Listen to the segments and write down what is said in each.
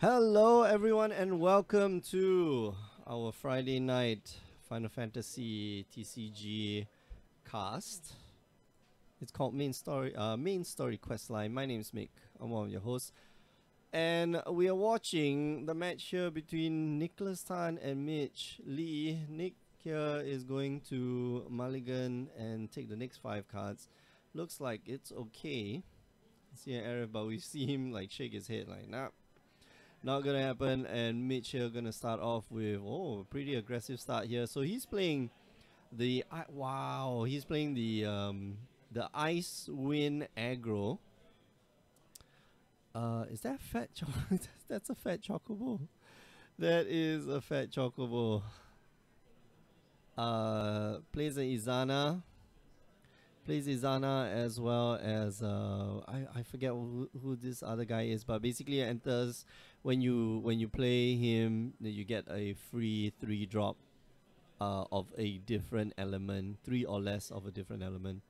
Hello, everyone, and welcome to our Friday night Final Fantasy TCG cast. It's called Main Story Questline. My name is Mick. I'm one of your hosts, and we are watching the match here between Nicholas Tan and Mitch Lee. Nick here is going to mulligan and take the next 5 cards. Looks like it's okay. See an error, but we see him like shake his head like, nah. Not gonna happen, and Mitch here gonna start off with a pretty aggressive start here. So he's playing the he's playing the Ice Wind aggro. Is that fat chocobo? That's a fat chocobo. That is a fat chocobo. Plays an Izana. Plays Izana as well as I forget who this other guy is, but basically enters when you play him, you get a free 3-drop of a different element, 3 or less of a different element.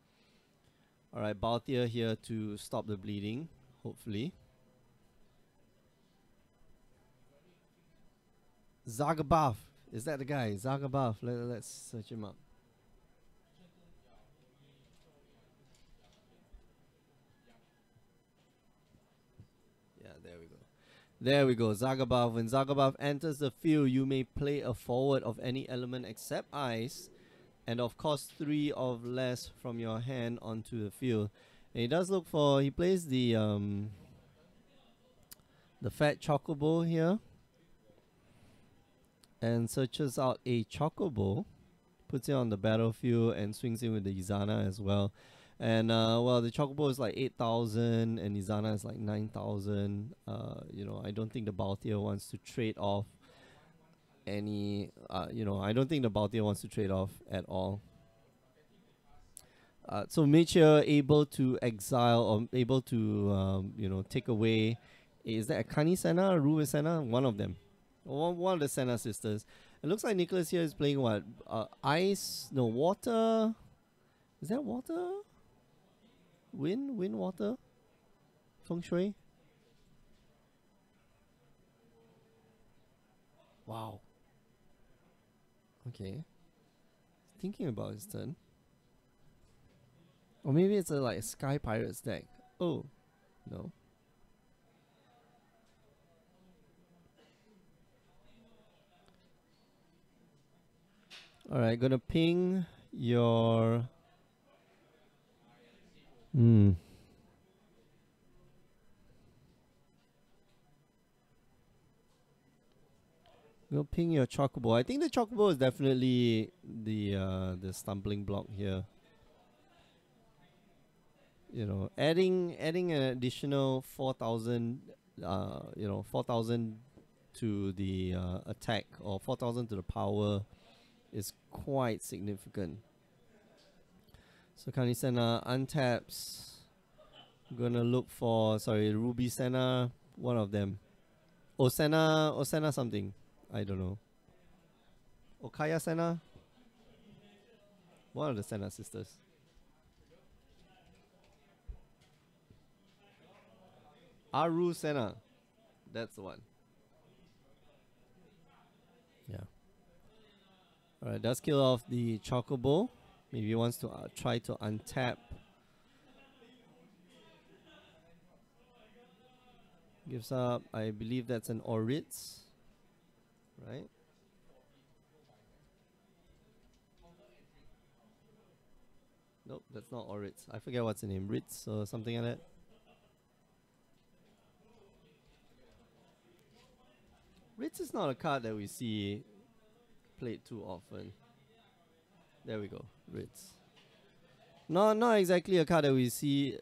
Alright, Balthier here to stop the bleeding, hopefully. Zagabath, is that the guy? Zagabath, let's search him up. There we go, Zagabath. When Zagabath enters the field, you may play a forward of any element except ice, and of course 3 or less from your hand onto the field. And he does look for, he plays the fat chocobo here, and searches out a chocobo, puts it on the battlefield, and swings in with the Izana as well. And well, the chocobo is like 8,000 and Izana is like 9,000. I don't think the Balthier wants to trade off any. I don't think the Balthier wants to trade off at all. So Mitch able to exile or able to take away. Is that a Kani Senna or Ruby Senna? One of them. One of the Senna sisters. It looks like Nicholas here is playing what? Ice? No, water? Is that water? Wind, water, feng shui. Wow. Okay. Thinking about his turn. Or maybe it's like a Sky Pirates deck. Oh, no. Alright, gonna ping your... Go ping your chocobo. I think the chocobo is definitely the stumbling block here. Adding an additional 4,000, 4,000 to the attack, or 4,000 to the power, is quite significant. So Kani Senna untaps. Gonna look for Ruby Senna, one of them. Senna something. I don't know. Okaya Senna? One of the Senna sisters. Aru Senna. That's the one. Yeah. Alright, does kill off the chocobo. Maybe he wants to try to untap. Gives up, I believe that's an Oritz. Right? Nope, that's not Oritz. I forget what's the name. Ritz or something like that. Ritz is not a card that we see played too often. There we go, Ritz. Not exactly a card that we see,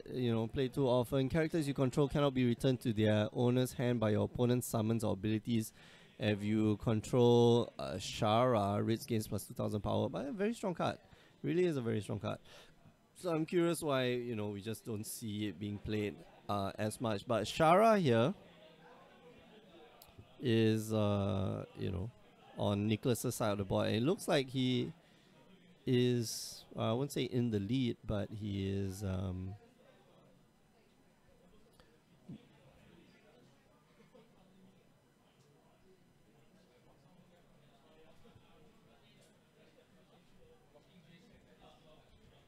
played too often. Characters you control cannot be returned to their owner's hand by your opponent's summons or abilities. If you control Shara, Ritz gains plus 2,000 power, but a very strong card. Really is a very strong card. So I'm curious why, we just don't see it being played as much. But Shara here is, on Nicholas's side of the board. And it looks like he is, I wouldn't say in the lead, but he is...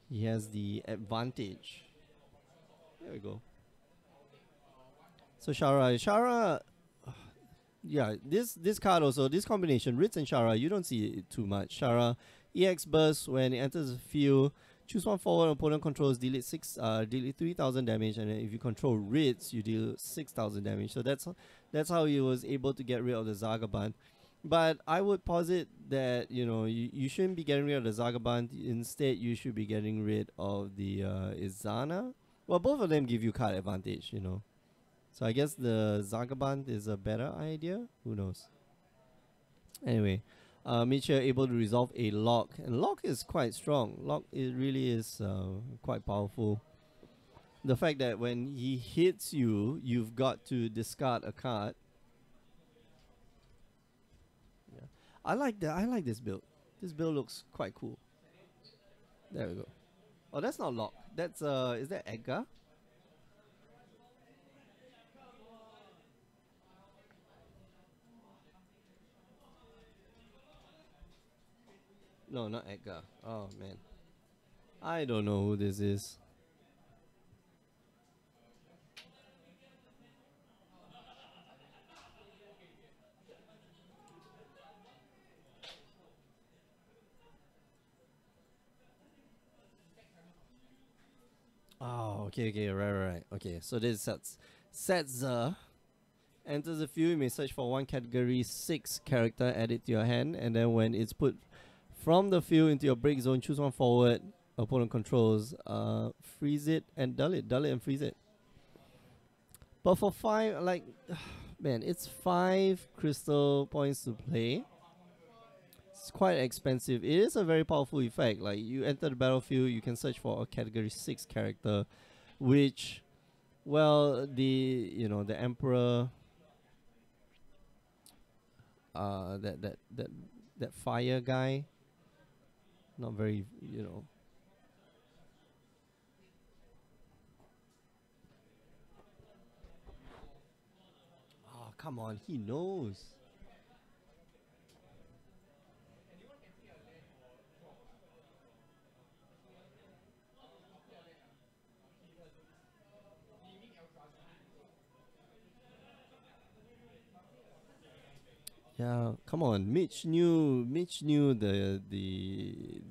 he has the advantage. There we go. So Shara, yeah, this card also, this combination, Ritz and Shara, you don't see it too much. Shara, EX burst when it enters the field, choose one forward opponent controls, delete 3,000 damage, and then if you control Ritz, you deal 6,000 damage. So that's how he was able to get rid of the Zagaband. But I would posit that you shouldn't be getting rid of the Zagaband. Instead, you should be getting rid of the Izana. Well, both of them give you card advantage. So I guess the Zagaband is a better idea. Who knows? Anyway, Mitchell able to resolve a lock, and lock is quite strong. Lock it really is quite powerful. The fact that when he hits you, you've got to discard a card. Yeah, I like that. I like this build. This build looks quite cool. There we go. Oh, that's not lock. That's is that Edgar? No, not Edgar. Oh man, I don't know who this is. Oh, okay, right. Okay, so this sets Setzer enters the field. You may search for one category 6 character, add it to your hand, and then when it's put from the field into your break zone, choose one forward. Opponent controls, freeze it and dull it and freeze it. But for 5, like, man, it's 5 crystal points to play. It's quite expensive. It is a very powerful effect. Like, you enter the battlefield, you can search for a category 6 character, which, well, the Emperor, that fire guy, not very. Oh, come on, he knows. Yeah, come on. Mitch knew the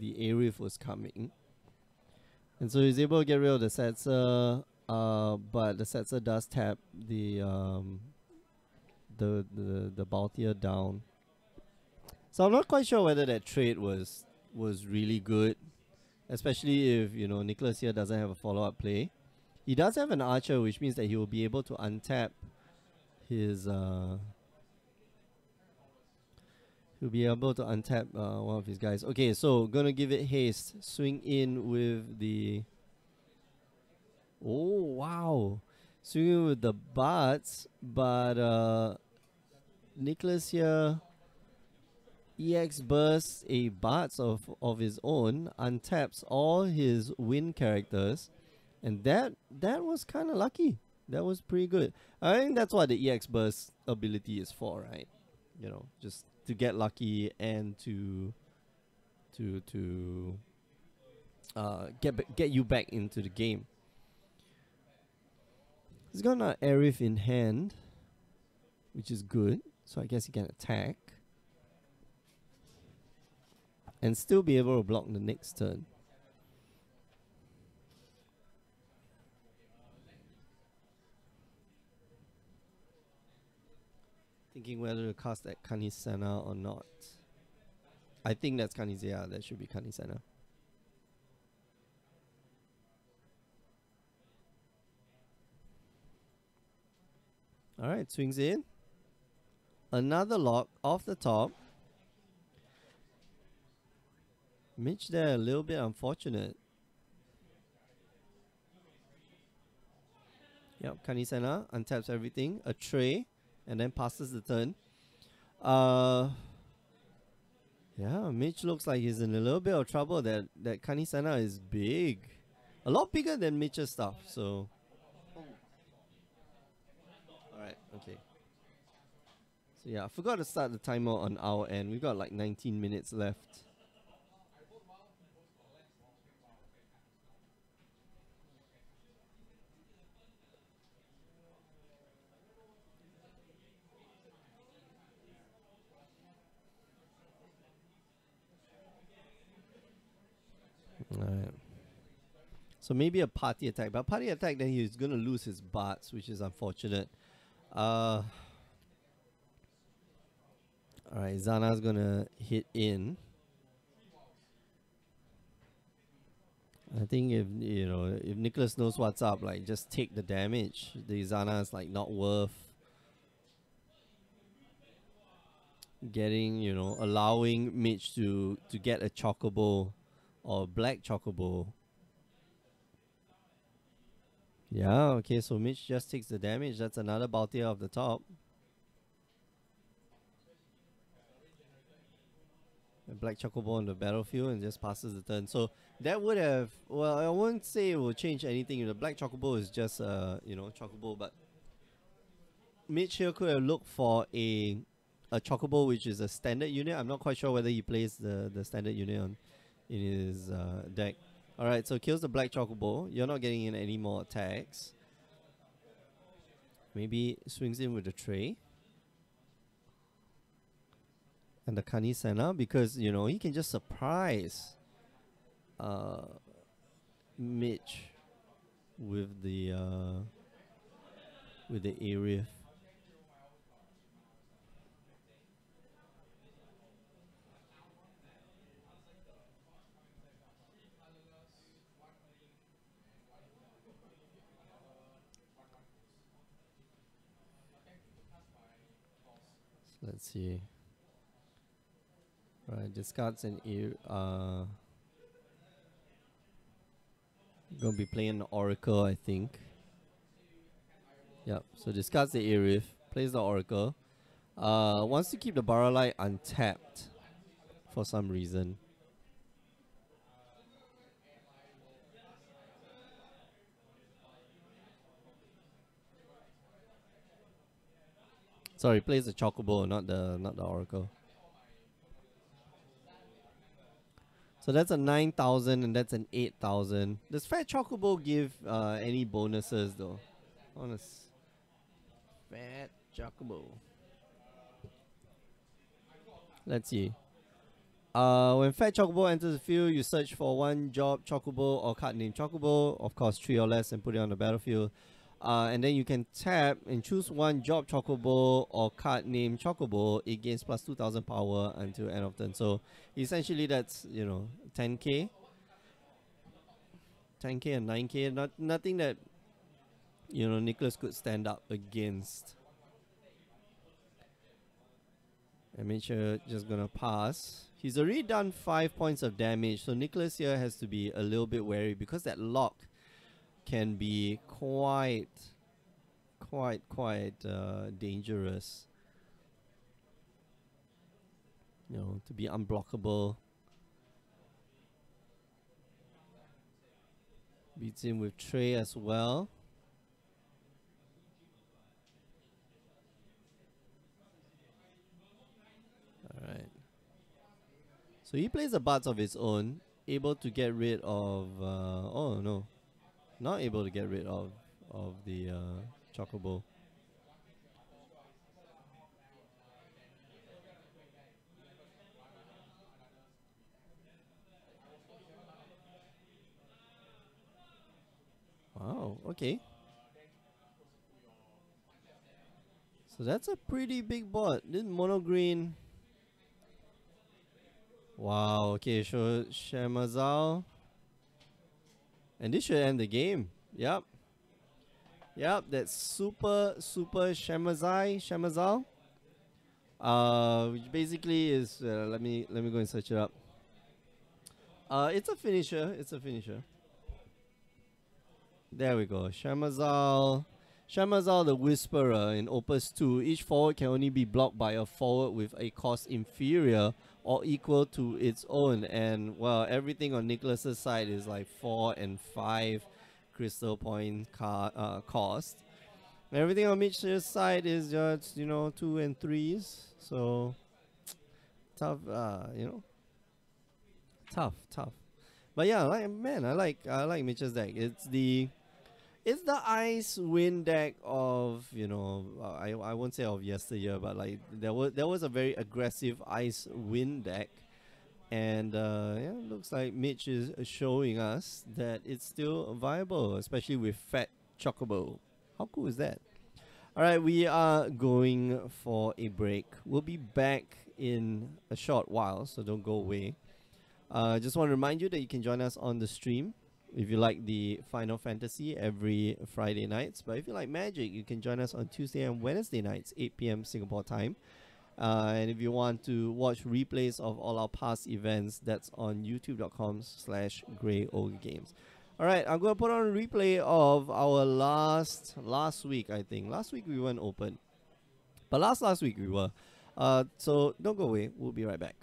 Arif was coming. And so he's able to get rid of the Setzer, but the Setzer does tap the Baltier down. So I'm not quite sure whether that trade was really good, especially if Nicholas here doesn't have a follow-up play. He does have an archer, which means that he will be able to untap his he'll be able to untap one of his guys. Okay, so gonna give it haste. Swing in with the. Oh wow, swing in with the butts, but Nicholas here EX bursts a butts of his own, untaps all his win characters, and that was kind of lucky. That was pretty good. I think that's what the EX burst ability is for, right? Just to get lucky and to get you back into the game. He's got an Arif in hand, which is good. So I guess he can attack and still be able to block the next turn. Thinking whether to cast that Kanisena or not. I think that's Kanisea. That should be Kanisena. Alright, swings in. Another lock off the top. Mitch there a little bit unfortunate. Yep, Kanisena untaps everything. A tray. And then passes the turn. Yeah, Mitch looks like he's in a little bit of trouble. That Kanisena is big. A lot bigger than Mitch's stuff, so. Alright, okay. So yeah, I forgot to start the timer on our end. We've got like 19 minutes left. So maybe a party attack. But party attack, then he's going to lose his bats, which is unfortunate. Alright, Zana's going to hit in. I think if if Nicholas knows what's up, like just take the damage. The Zana is like not worth getting, allowing Mitch to get a chocobo or black chocobo. Yeah, okay, so Mitch just takes the damage. That's another bounty off the top. A black chocobo on the battlefield and just passes the turn. So that would have, well, I won't say it will change anything. The black chocobo is just chocobo, but Mitch here could have looked for a chocobo which is a standard unit. I'm not quite sure whether he plays the standard unit in his deck. Alright, so kills the black chocobo. You're not getting in any more attacks. Maybe swings in with the tray. And the Kani Sena, because he can just surprise Mitch with the Arif. Let's see. Right, discards an gonna be playing an Oracle, I think. Yep, so discards the Arif, plays the Oracle. Wants to keep the Baralite untapped for some reason. Sorry, plays the Chocobo, not the Oracle. So that's a 9,000 and that's an 8,000. Does Fat Chocobo give any bonuses though? Fat Chocobo. Let's see. When Fat Chocobo enters the field, you search for one job Chocobo or card named Chocobo, of course 3 or less, and put it on the battlefield. And then you can tap and choose one job Chocobo or card named Chocobo. It gains plus 2,000 power until end of turn. So essentially that's 10k, 10k and 9k. Nothing that Nicholas could stand up against. Amateur just gonna pass. He's already done 5 points of damage, so Nicholas here has to be a little bit wary because that lock can be quite dangerous. To be unblockable. Beats him with Trey as well. Alright. So he plays the butts of his own, able to get rid of oh no. Not able to get rid of the Chocobo. Wow, okay. So that's a pretty big bot. This mono green. Wow, okay, so Shamazal. And this should end the game. Yep. Yep, that's super Shamazal. Which basically is let me go and search it up. It's a finisher. There we go. Shamazal the Whisperer in Opus 2. Each forward can only be blocked by a forward with a cost inferior or equal to its own. And, well, everything on Nicholas's side is like 4 and 5 crystal point cost. Everything on Mitch's side is just, 2 and 3s. So, tough, Tough. But yeah, I like Mitch's deck. It's the ice wind deck of I won't say of yesteryear, but like there was a very aggressive ice wind deck And yeah, looks like Mitch is showing us that it's still viable, especially with Fat Chocobo. How cool is that? All right, we are going for a break. We'll be back in a short while, so don't go away. Just want to remind you that you can join us on the stream if you like the Final Fantasy every Friday nights. But if you like Magic, you can join us on Tuesday and Wednesday nights, 8 p.m. Singapore time. And if you want to watch replays of all our past events, that's on youtube.com/GreyOgreGames. All right, I'm going to put on a replay of our last week, I think. Last week we weren't open. But last week we were. So don't go away. We'll be right back.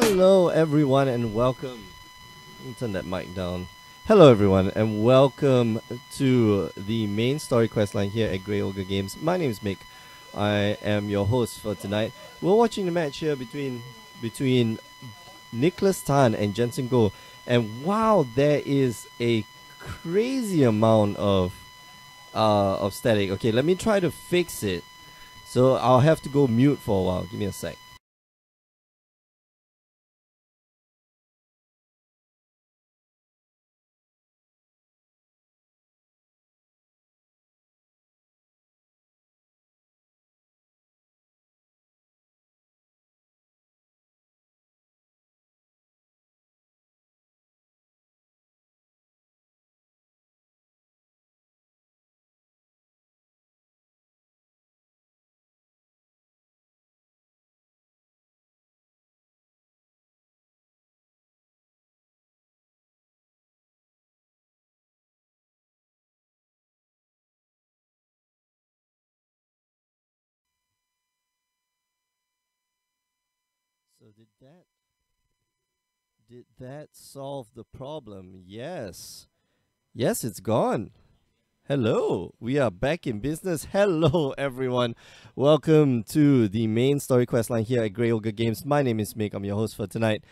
Hello everyone and welcome. Let me turn that mic down. Hello everyone and welcome to the main story questline here at Grey Ogre Games. My name is Mick. I am your host for tonight. We're watching the match here between Nicholas Tan and Jensen Goh, and wow, there is a crazy amount of static. Okay, let me try to fix it. So I'll have to go mute for a while. Give me a sec. So did that solve the problem? Yes. Yes, it's gone. Hello, we are back in business. Hello, everyone. Welcome to the main story questline here at Grey Ogre Games. My name is Mick. I'm your host for tonight.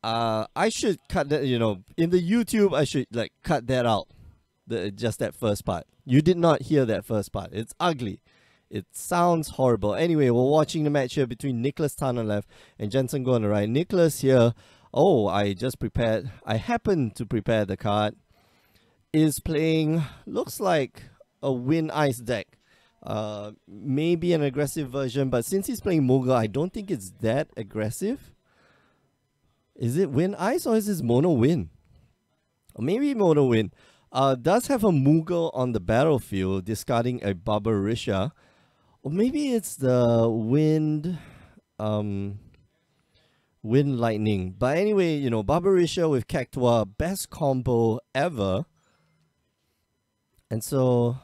I should cut that, in the YouTube, I should cut that out. Just that first part. You did not hear that first part. It's ugly. It sounds horrible. Anyway, we're watching the match here between Nicholas Tan on the left and Jensen Goh on the right. Nicholas here, I just prepared. I happened to prepare the card. Is playing, looks like a Wind Ice deck. Maybe an aggressive version, but since he's playing Mogul, I don't think it's that aggressive. Is it Wind Ice or is this Mono Wind? Or maybe Mono Wind. Does have a Moogle on the battlefield, discarding a Barbarisha. Or maybe it's the Wind Lightning. But anyway, Barbarisha with Cactua, best combo ever. And so,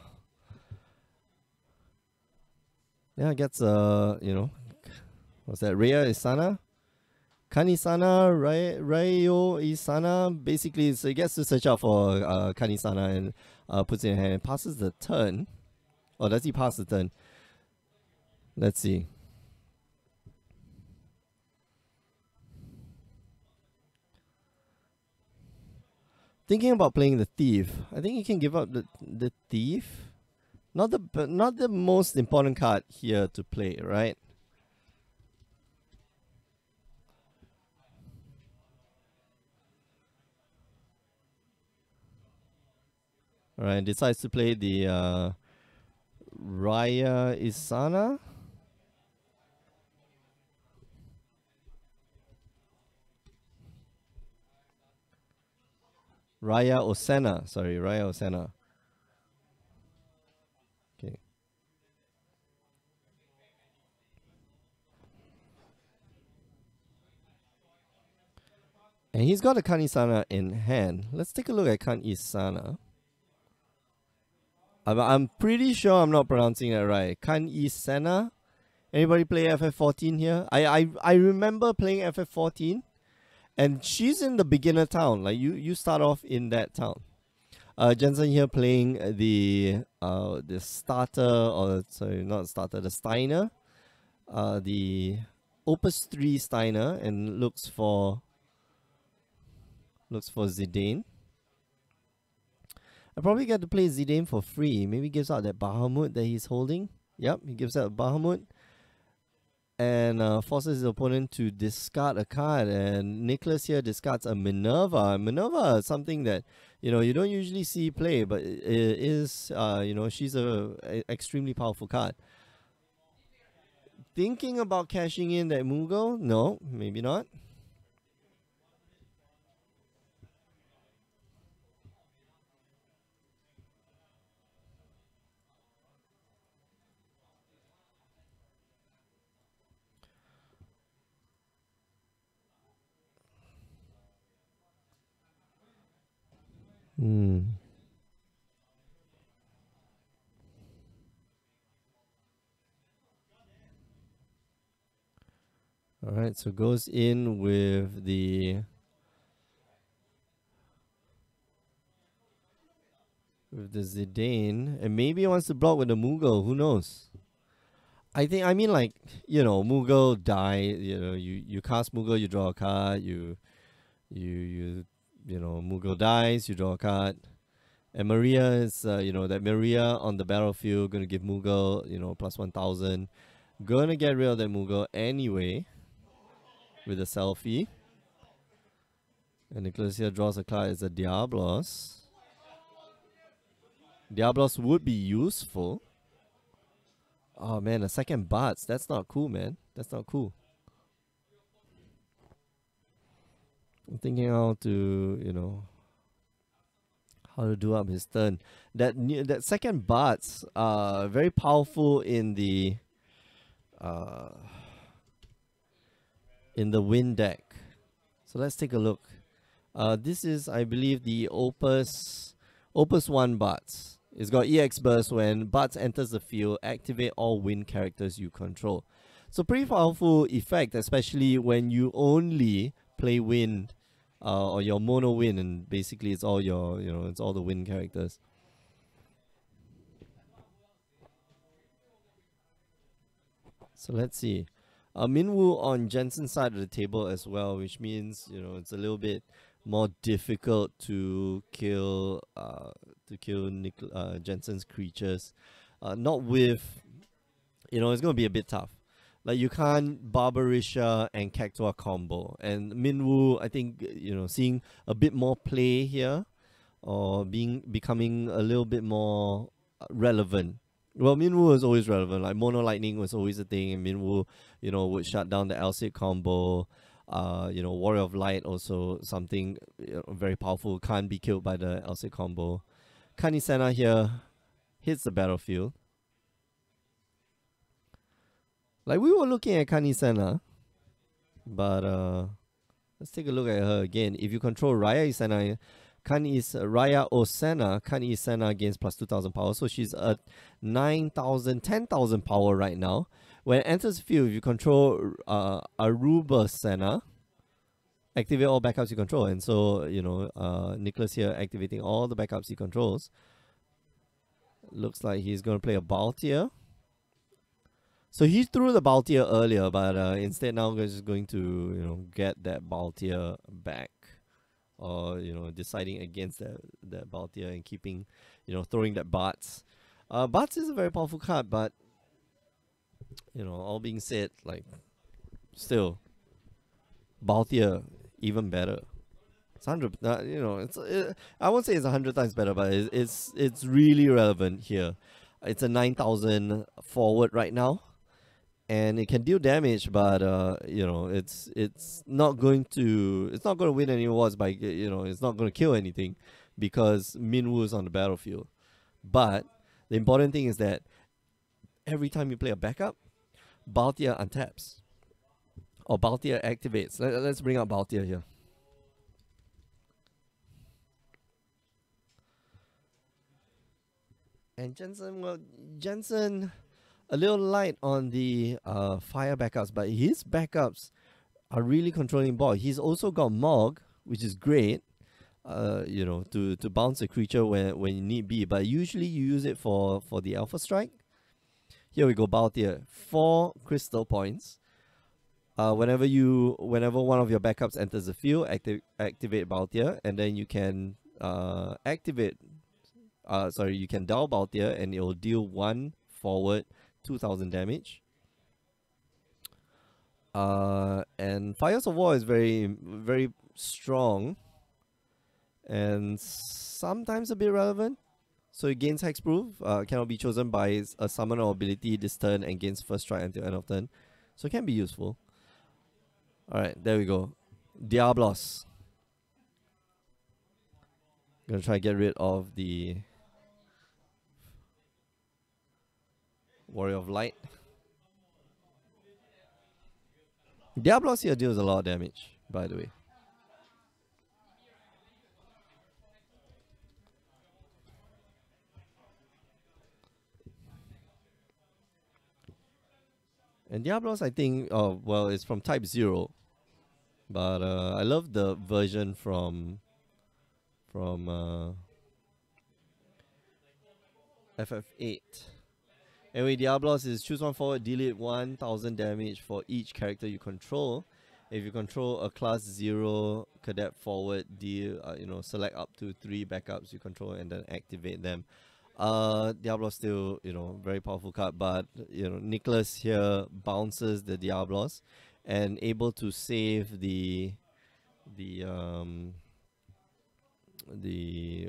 yeah, I guess, what's that? Rhea Isana? Kanisana, Rayo Isana. Basically, so he gets to search out for Kanisana and puts it in hand and passes the turn. Or does he pass the turn? Let's see. Thinking about playing the Thief. I think you can give up the Thief. Not the most important card here to play, right? Alright, decides to play the Raya Isana. Raya Osena. Sorry, Raya Osena. Okay. And he's got a Kanisana in hand. Let's take a look at Kanisana. I'm pretty sure I'm not pronouncing that right. Kanisana. Anybody play FF14 here? I remember playing FF14. And she's in the beginner town. Like you start off in that town. Jensen here playing the starter, or sorry, not starter, the Steiner, the Opus 3 Steiner, and looks for Zidane. I probably get to play Zidane for free. Maybe gives out that Bahamut that he's holding. Yep, he gives out Bahamut. And forces his opponent to discard a card. And Nicholas here discards a Minerva. Minerva is something that, you don't usually see play, but it is, she's a extremely powerful card. Thinking about cashing in that Mughal? No, maybe not. Alright, so goes in with the Zidane, and maybe he wants to block with the Mughal, who knows? I mean like, Mughal die, you cast Mughal, you draw a card, Mughal dies, you draw a card. And Maria is, that Maria on the battlefield gonna give Mughal, plus 1000. Gonna get rid of that Mughal anyway with a selfie. And Nicholas here draws a card as a Diablos. Diablos would be useful. Oh man, a second Bats. That's not cool, man. That's not cool. I'm thinking how to, how to do up his turn. That second Bats, very powerful in the win deck. So let's take a look. This is, I believe, the Opus 1 Bats. It's got EX Burst. When Bats enters the field, activate all win characters you control. So pretty powerful effect, especially when you only play win, or your mono win, and basically it's all your, it's all the win characters. So let's see. Minwoo on Jensen's side of the table as well, which means, it's a little bit more difficult to kill Jensen's creatures. Not with, it's going to be a bit tough. Like, you can't Barbarisha and Cactua combo. And Minwoo, I think, seeing a bit more play here, or becoming a little bit more relevant. Well, Minwoo is always relevant. Like, Mono Lightning was always a thing, and Minwoo, would shut down the Elcid combo. Warrior of Light also something very powerful, can't be killed by the Elcid combo. Kanisena here hits the battlefield. Like, we were looking at Kanisena, but let's take a look at her again. If you control Raya Isena, Raya Osena, Kani Isena gains plus 2000 power. So she's at 9,000, 10,000 power right now. When it enters the field, if you control Aruba Senna, activate all backups you control. And so, Nicholas here activating all the backups he controls. Looks like he's going to play a Baltier. So he threw the Baltier earlier, but instead now he's just going to, get that Baltier back. Or, deciding against that Baltier and keeping, throwing that Bats. Bats is a very powerful card, but, all being said, like, still, Baltier, even better. It's 100, I won't say it's 100 times better, but it's really relevant here. It's a 9,000 forward right now. And it can deal damage, but it's not going to win any awards by it's not going to kill anything because Minwoo is on the battlefield. But the important thing is that every time you play a backup, Baltier untaps or Baltier activates. Let's bring out Baltier here. And Jensen, a little light on the fire backups, but his backups are really controlling board. He's also got Mog, which is great, to bounce a creature when you need be. But usually you use it for the Alpha Strike. Here we go, Baltier. 4 crystal points. Whenever one of your backups enters the field, activate Baltier, and then you can activate. You can dial Baltier, and it will deal 1 forward, 2,000 damage. And Fires of War is very, very strong, and sometimes a bit relevant. So it gains Hexproof, cannot be chosen by a summon or ability this turn, and gains first strike until end of turn. So it can be useful. Alright, there we go. Diablos. Gonna try to get rid of the Warrior of Light. Diablos here deals a lot of damage, by the way. And Diablos, I think, it's from type 0. But I love the version from FF8. Anyway, Diablos is choose 1 forward, deal 1,000 damage for each character you control. If you control a class 0 cadet forward, deal select up to 3 backups you control and then activate them. Diablos still, very powerful card, but Nicholas here bounces the Diablos and able to save the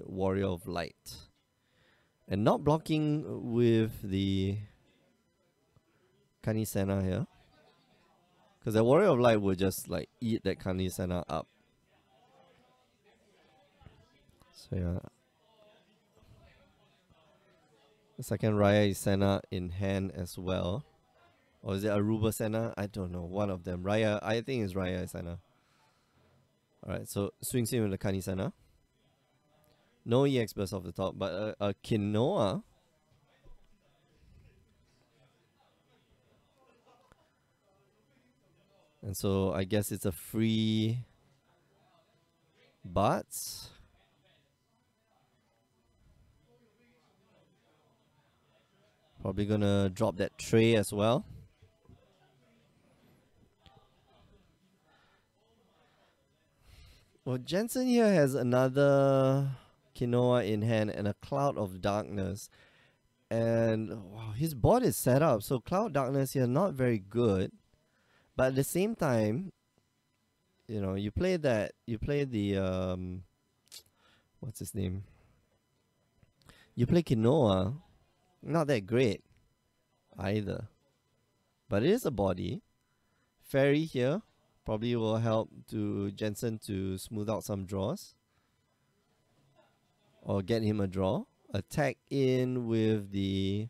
Warrior of Light. And not blocking with the Kanisena here. Because the Warrior of Light will just like eat that Kanisena up. So yeah. The second Raya is Senna in hand as well. Or is it Aruba Senna? I don't know. One of them. Raya, I think it's Raya Senna. Alright, so swings in with the Kanisena. No EX burst off the top, but a Kinoa. And so I guess it's a free Bats. Probably gonna drop that tray as well. Well, Jensen here has another Kinoa in hand and a Cloud of Darkness. And wow, his board is set up. So Cloud Darkness here, not very good. But at the same time, you play the, what's his name? You play Kinoa, not that great either. But it is a body. Fairy here probably will help to Jensen to smooth out some draws. Or get him a draw. Attack in with the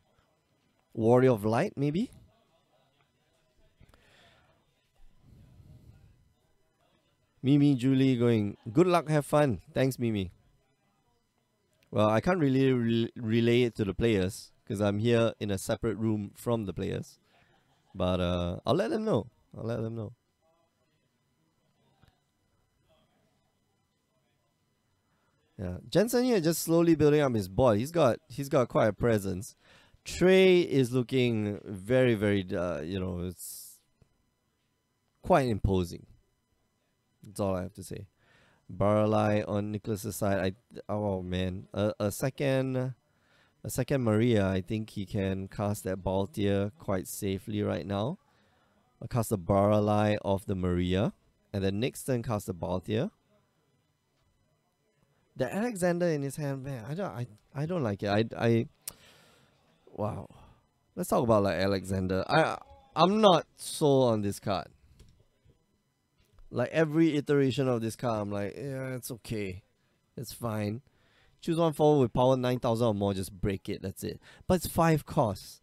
Warrior of Light, maybe? Mimi Julie going, good luck, have fun. Thanks, Mimi. Well, I can't really relay it to the players because I'm here in a separate room from the players. But I'll let them know. Yeah, Jensen here just slowly building up his board. He's got quite a presence. Trey is looking very, very, it's quite imposing. That's all I have to say. Baralai on Nicholas's side. Oh man, a second Maria. I think he can cast that Baltier quite safely right now. I'll cast the Baralai off the Maria, and then next turn cast the Baltier. The Alexander in his hand, man, I don't like it. Wow. Let's talk about like Alexander. I'm not sold on this card. Like every iteration of this card, I'm like, yeah, it's okay. It's fine. Choose 1 forward with power 9,000 or more, just break it, that's it. But it's 5 costs.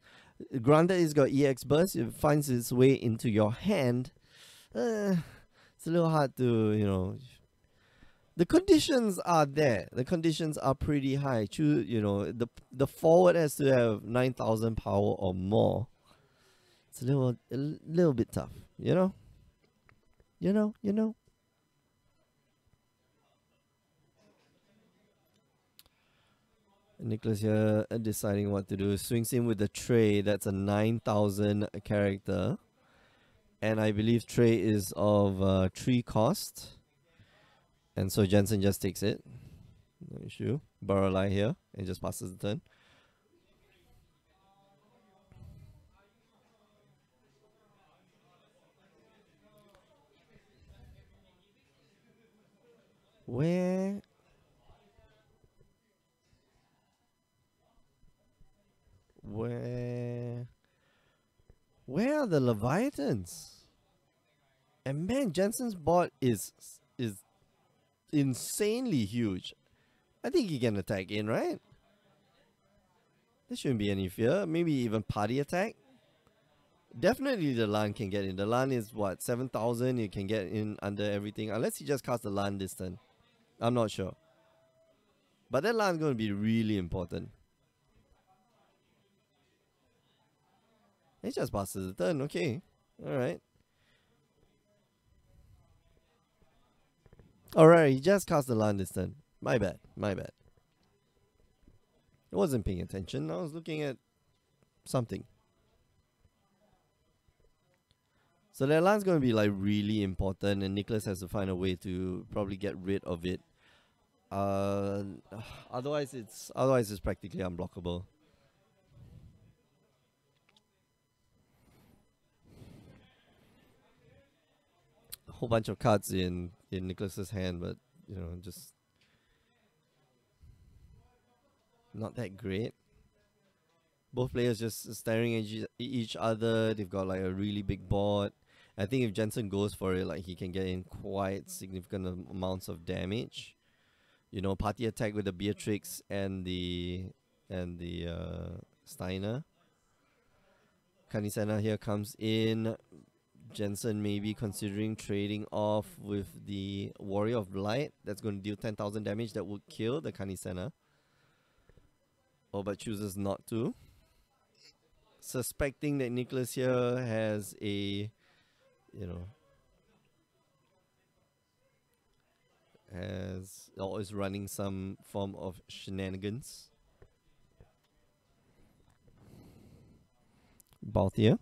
Granted, it's got EX burst, it finds its way into your hand. It's a little hard to, the conditions are there. The conditions are pretty high. Choose, the forward has to have 9,000 power or more. It's a little bit tough, You know. Nicholas here deciding what to do. Swings in with the tray. That's a 9,000 character. And I believe tray is of 3 cost. And so Jensen just takes it. No issue. Barrelai here and just passes the turn. Where are the Leviathans? And man, Jensen's board is insanely huge. I think he can attack in, right? There shouldn't be any fear. Maybe even party attack. Definitely the Lan can get in. The Lan is what, 7,000? You can get in under everything. Unless he just casts the Lan this turn. I'm not sure. But that Lan's going to be really important. He just passes the turn. Okay. Alright. Alright, he just cast the Lan this turn. My bad. My bad. I wasn't paying attention. I was looking at something. So that Lan's going to be like really important, and Nicholas has to find a way to probably get rid of it. Otherwise it's practically unblockable. A whole bunch of cards in Nicholas's hand, but you know, just not that great. Both players just staring at each other. They've got like a really big board. I think if Jensen goes for it, like he can get in quite significant amounts of damage. You know, party attack with the Beatrix and the Steiner. Kanisena here comes in. Jensen maybe considering trading off with the Warrior of Light. That's going to deal 10,000 damage. That would kill the Kanisena. Oh, but chooses not to. Suspecting that Nicholas here has a, you know, or is running some form of shenanigans. Balthier.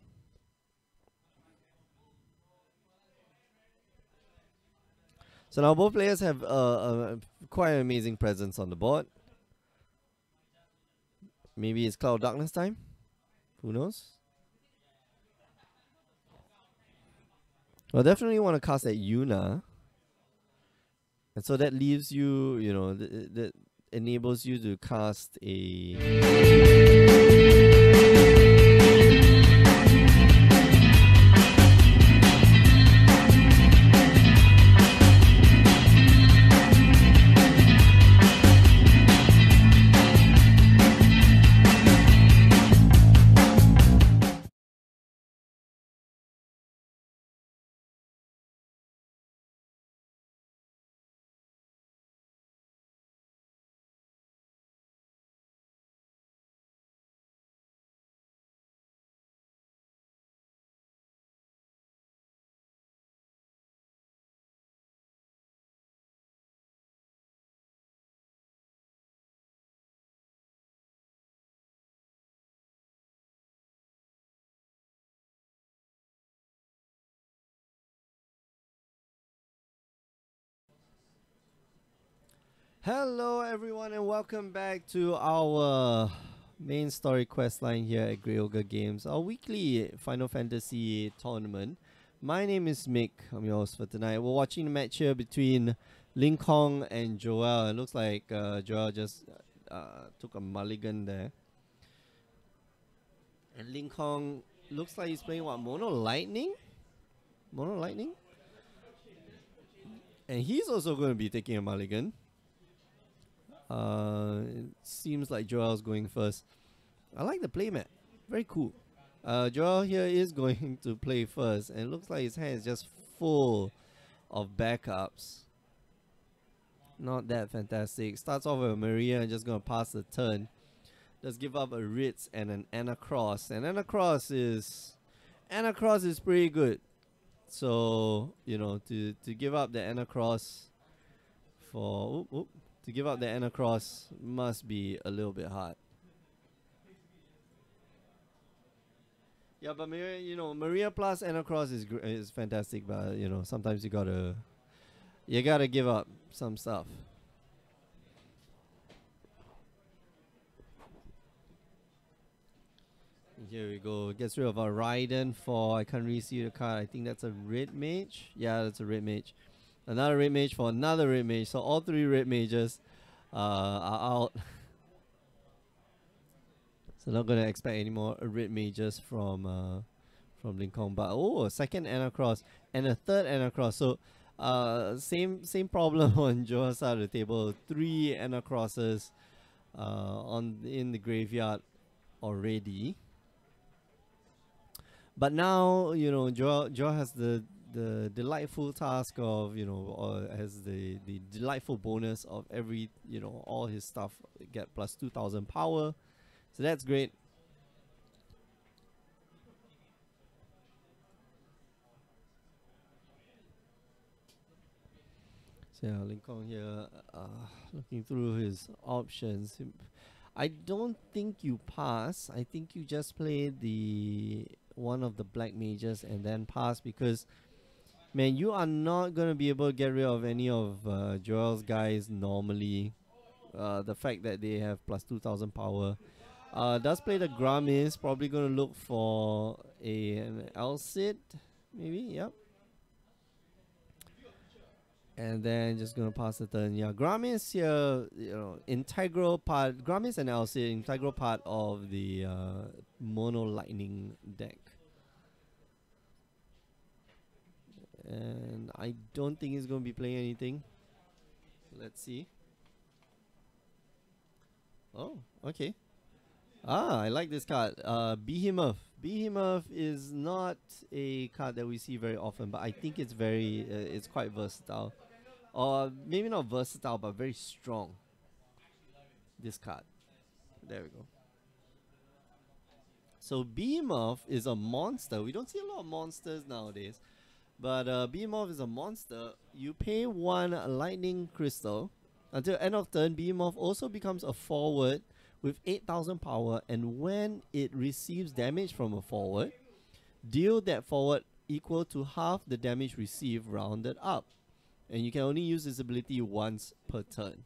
So now both players have quite an amazing presence on the board. Maybe it's Cloud Darkness time? Who knows? Well, definitely want to cast at Yuna. And so that leaves you, you know, that enables you to cast a... Hello everyone and welcome back to our main story quest line here at Grey Ogre Games, our weekly Final Fantasy tournament. My name is Mick, I'm your host for tonight. We're watching the match here between Ling Kong and Joel. It looks like Joel just took a mulligan there. And Ling Kong looks like he's playing what, Mono Lightning? Mono Lightning? And he's also going to be taking a mulligan. It seems like Joel's going first. I like the playmat. Very cool. Joel here is going to play first, and it looks like his hand is just full of backups. Not that fantastic. Starts off with a Maria and just gonna pass the turn. Does give up a Ritz and an Anacross. And Anacross is pretty good. So to give up the Anacross for to give up the Anacross must be a little bit hard. Yeah, but Maria plus Anacross is fantastic, but sometimes you gotta give up some stuff. Here we go. Gets rid of our Raiden for, I can't really see the card. I think that's a red mage. Yeah, that's a red mage. Another red mage for another red mage. So all three red mages are out. So not gonna expect any more red mages from Lincoln. But a second Anacross and a third Anacross. So same problem on Joa's side of the table. 3 Anacrosses in the graveyard already. But now, Joe has the delightful task of, has the delightful bonus of every, all his stuff get plus 2,000 power. So that's great. So yeah, Lincoln here, looking through his options. I don't think you pass. I think you just play the one of the black mages and then pass, because man, you are not gonna be able to get rid of any of Joel's guys normally. The fact that they have plus 2,000 power. Does play the Gramis, probably gonna look for an Elcid, maybe. Yep. And then just gonna pass the turn. Yeah, Gramis here, integral part. Gramis and Elcid, integral part of the mono lightning deck. And I don't think he's gonna be playing anything. Let's see. Oh, okay. I like this card. Behemoth. Behemoth is not a card that we see very often, but I think it's it's quite versatile. Or maybe not versatile, but very strong. This card. There we go. So Behemoth is a monster. We don't see a lot of monsters nowadays. But Behemoth is a monster. You pay 1 lightning crystal. Until end of turn, Behemoth also becomes a forward with 8,000 power, and when it receives damage from a forward, deal that forward equal to half the damage received rounded up. And you can only use this ability once per turn.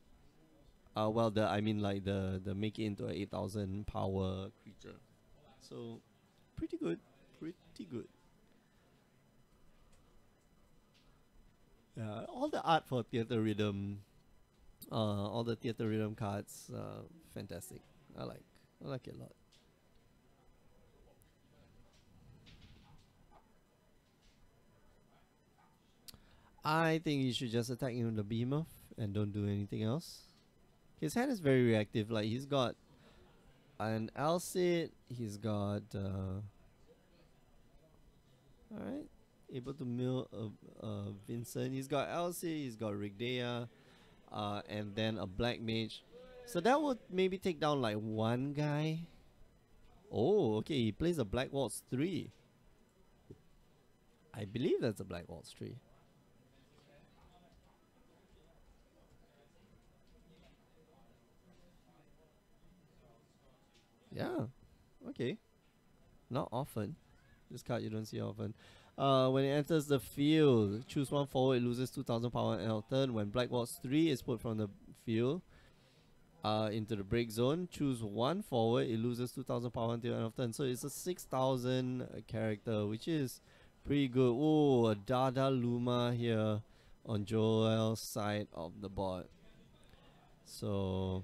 Well, the make it into a 8,000 power creature. So, pretty good. Pretty good. Yeah, all the art for Theater Rhythm, all the Theater Rhythm cards, fantastic. I like it a lot. I think you should just attack him with the Behemoth and don't do anything else. His hand is very reactive. Like, he's got an Alcid, he's got alright, able to mill Vincent. He's got Alcid, he's got Rigdea, and then a Black Mage. So that would maybe take down like 1 guy. Oh, okay, he plays a Black Waltz 3. I believe that's a Black Waltz 3. Yeah, okay. Not often. This card you don't see often. When it enters the field, choose 1 forward, it loses 2,000 power and end turn. When Black Waltz 3 is put from the field into the break zone, choose 1 forward, it loses 2,000 power until end of turn. So it's a 6,000 character, which is pretty good. Oh, a Dada Luma here on Joel's side of the board. So,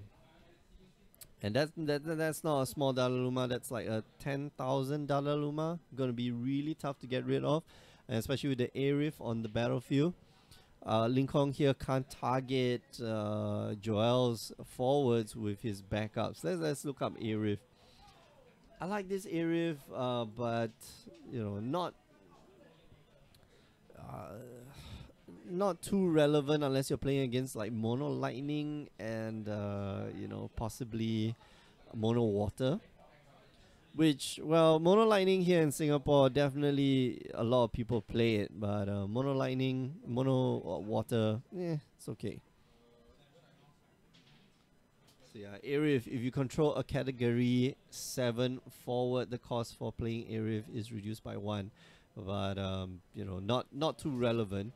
and that's not a small Dalaluma, that's like a 10,000 Dalaluma. Gonna be really tough to get rid of, and especially with the Arif on the battlefield. Lincoln here can't target Joel's forwards with his backups. Let's look up Arif. I like this Arif, but not too relevant unless you're playing against like mono lightning and possibly mono water. Which, well, Mono Lightning here in Singapore, definitely a lot of people play it, but Mono Lightning, Mono Water, it's okay. So yeah, area if you control a category 7 forward, the cost for playing area is reduced by 1. But not too relevant.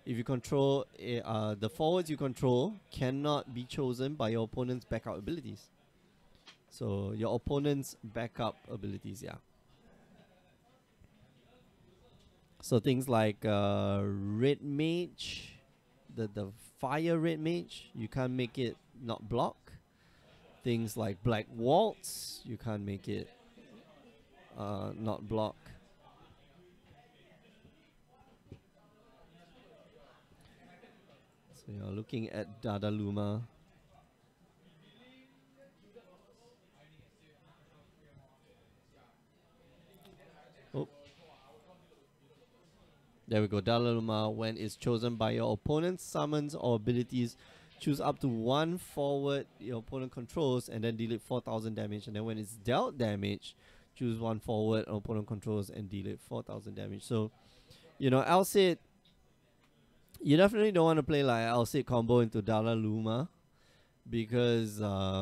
If you control the forwards you control cannot be chosen by your opponent's backup abilities. So your opponent's backup abilities, yeah. So things like red mage, the fire red mage, you can't make it not block. Things like black waltz, you can't make it not block. So you're looking at Dadaluma. Oh. There we go. Dadaluma, when it's chosen by your opponent's summons or abilities, choose up to 1 forward your opponent controls and then deal it 4,000 damage. And then when it's dealt damage, choose 1 forward opponent controls and deal it 4,000 damage. So, Alcid, you definitely don't want to play like Alcid combo into Dalaluma, because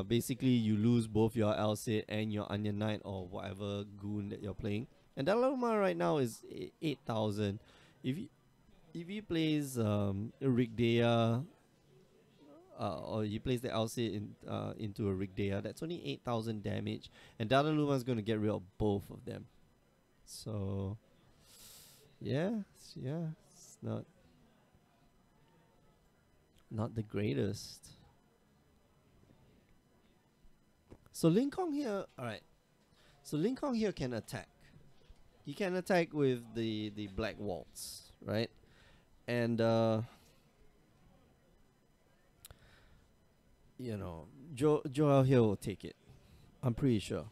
basically you lose both your Alcid and your Onion Knight or whatever goon that you're playing. And Dalaluma right now is 8,000. If he plays Rigdea, or he plays the Alcid into a Rigdea, that's only 8,000 damage, and Dalaluma is going to get rid of both of them. So yeah, it's not the greatest. So Ling Kong here, alright. So Ling Kong here can attack. He can attack with the Black Waltz, right? And Joel here will take it. I'm pretty sure.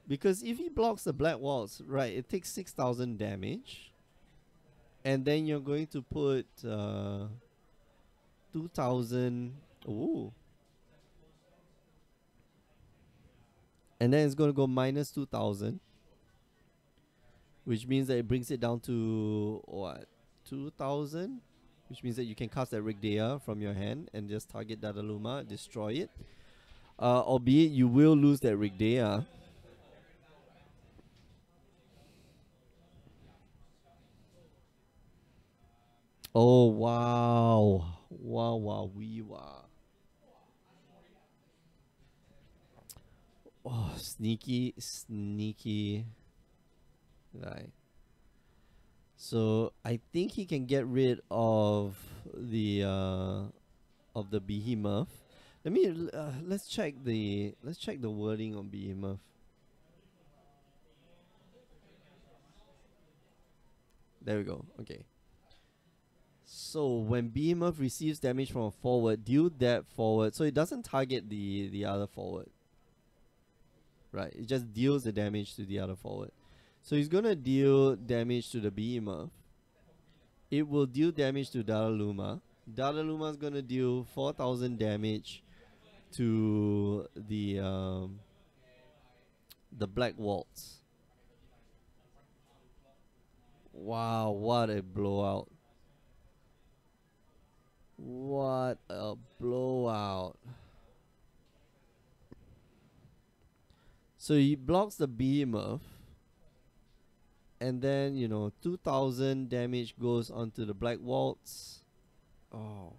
Because if he blocks the Black Waltz, right, it takes 6,000 damage. And then you're going to put 2,000. Ooh. And then it's going to go minus 2,000. Which means that it brings it down to, what, 2,000? Which means that you can cast that Rigdea from your hand and just target Dadaluma, destroy it. Albeit you will lose that Rigdea. Oh, wow. Wow. Oh, sneaky. Right. So I think he can get rid of the behemoth. Let's check the wording on behemoth. There we go. Okay. So when behemoth receives damage from a forward, deal that forward. So it doesn't target the other forward. Right. It just deals the damage to the other forward. So he's gonna deal damage to the behemoth. It will deal damage to Dadaluma. Dadaluma is gonna deal 4,000 damage to the Black Waltz. Wow, what a blowout. What a blowout. So he blocks the behemoth. And then, 2,000 damage goes onto the Black Waltz. Oh.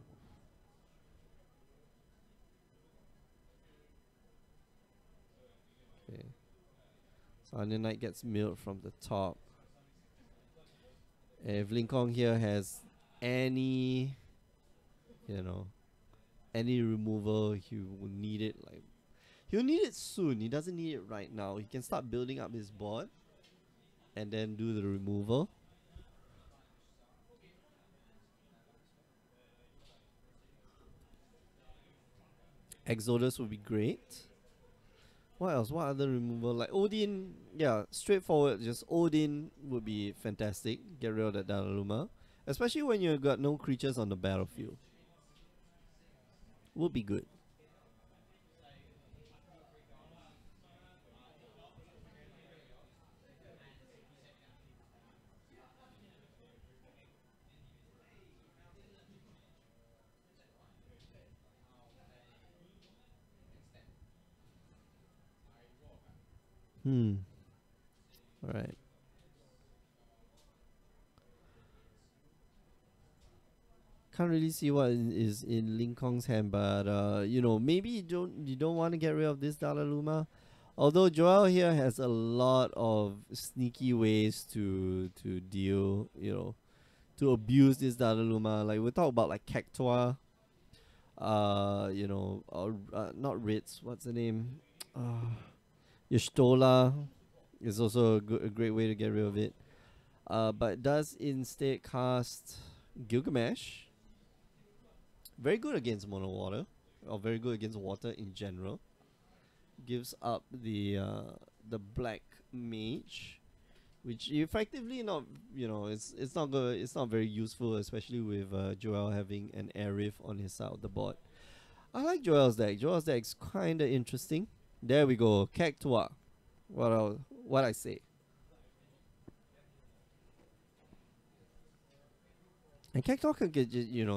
Okay. So Onion Knight gets milled from the top. If Ling Kong here has any, any removal, he will need it he'll need it soon. He doesn't need it right now. He can start building up his board and then do the removal. Exodus would be great. What else? What other removal? Like Odin, yeah, straightforward. Just Odin would be fantastic. Get rid of that Dadaluma. Especially when you've got no creatures on the battlefield. would be good. Hmm. All right. Can't really see what is in Ling Kong's hand, but maybe you don't want to get rid of this Dalaluma. Although Joel here has a lot of sneaky ways to deal, to abuse this Dalaluma. Like we talk about like Cactua, or not Ritz. What's the name? Yashtola is also a great way to get rid of it. But it does instead cast Gilgamesh. Very good against mono water, or very good against water in general. Gives up the black mage, which effectively not it's not good. It's not very useful, especially with Joel having an Aerith on his side of the board. I like Joel's deck. Joel's deck's kind of interesting. There we go, Cactua. What I say. And Cactua could get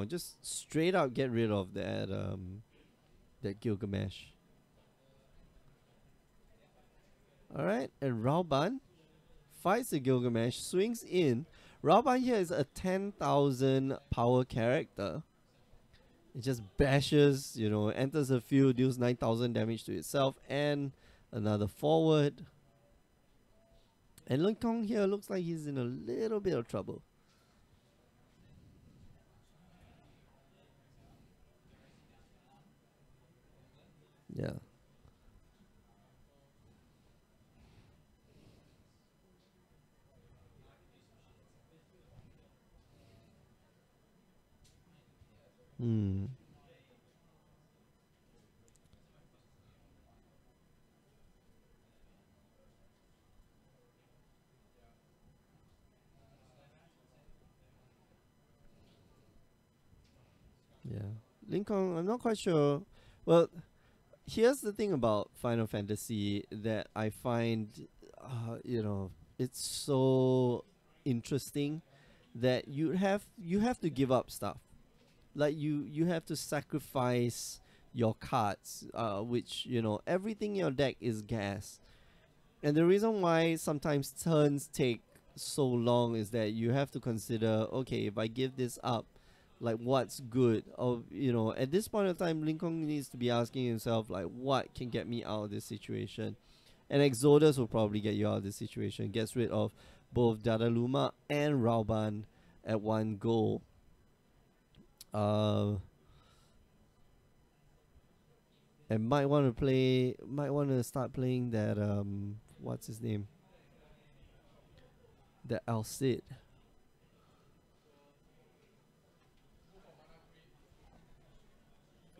just straight out get rid of that Gilgamesh. Alright, and Rauban fights the Gilgamesh, swings in. Rauban here is a 10,000 power character. It just bashes, enters the field, deals 9,000 damage to itself, and another forward. And Ling Kong here looks like he's in a little bit of trouble. Yeah. Hmm. Yeah. Lincoln, I'm not quite sure. Well, here's the thing about Final Fantasy that I find, it's so interesting that you have to give up stuff. Like you have to sacrifice your cards, which everything in your deck is gas. And the reason why sometimes turns take so long is that you have to consider, okay, if I give this up, like what's good? Or at this point of time, Lincoln needs to be asking himself, like, what can get me out of this situation? And Exodus will probably get you out of this situation. Gets rid of both Dadaluma and Rauban at one go. And might want to start playing that what's his name? That Alcid.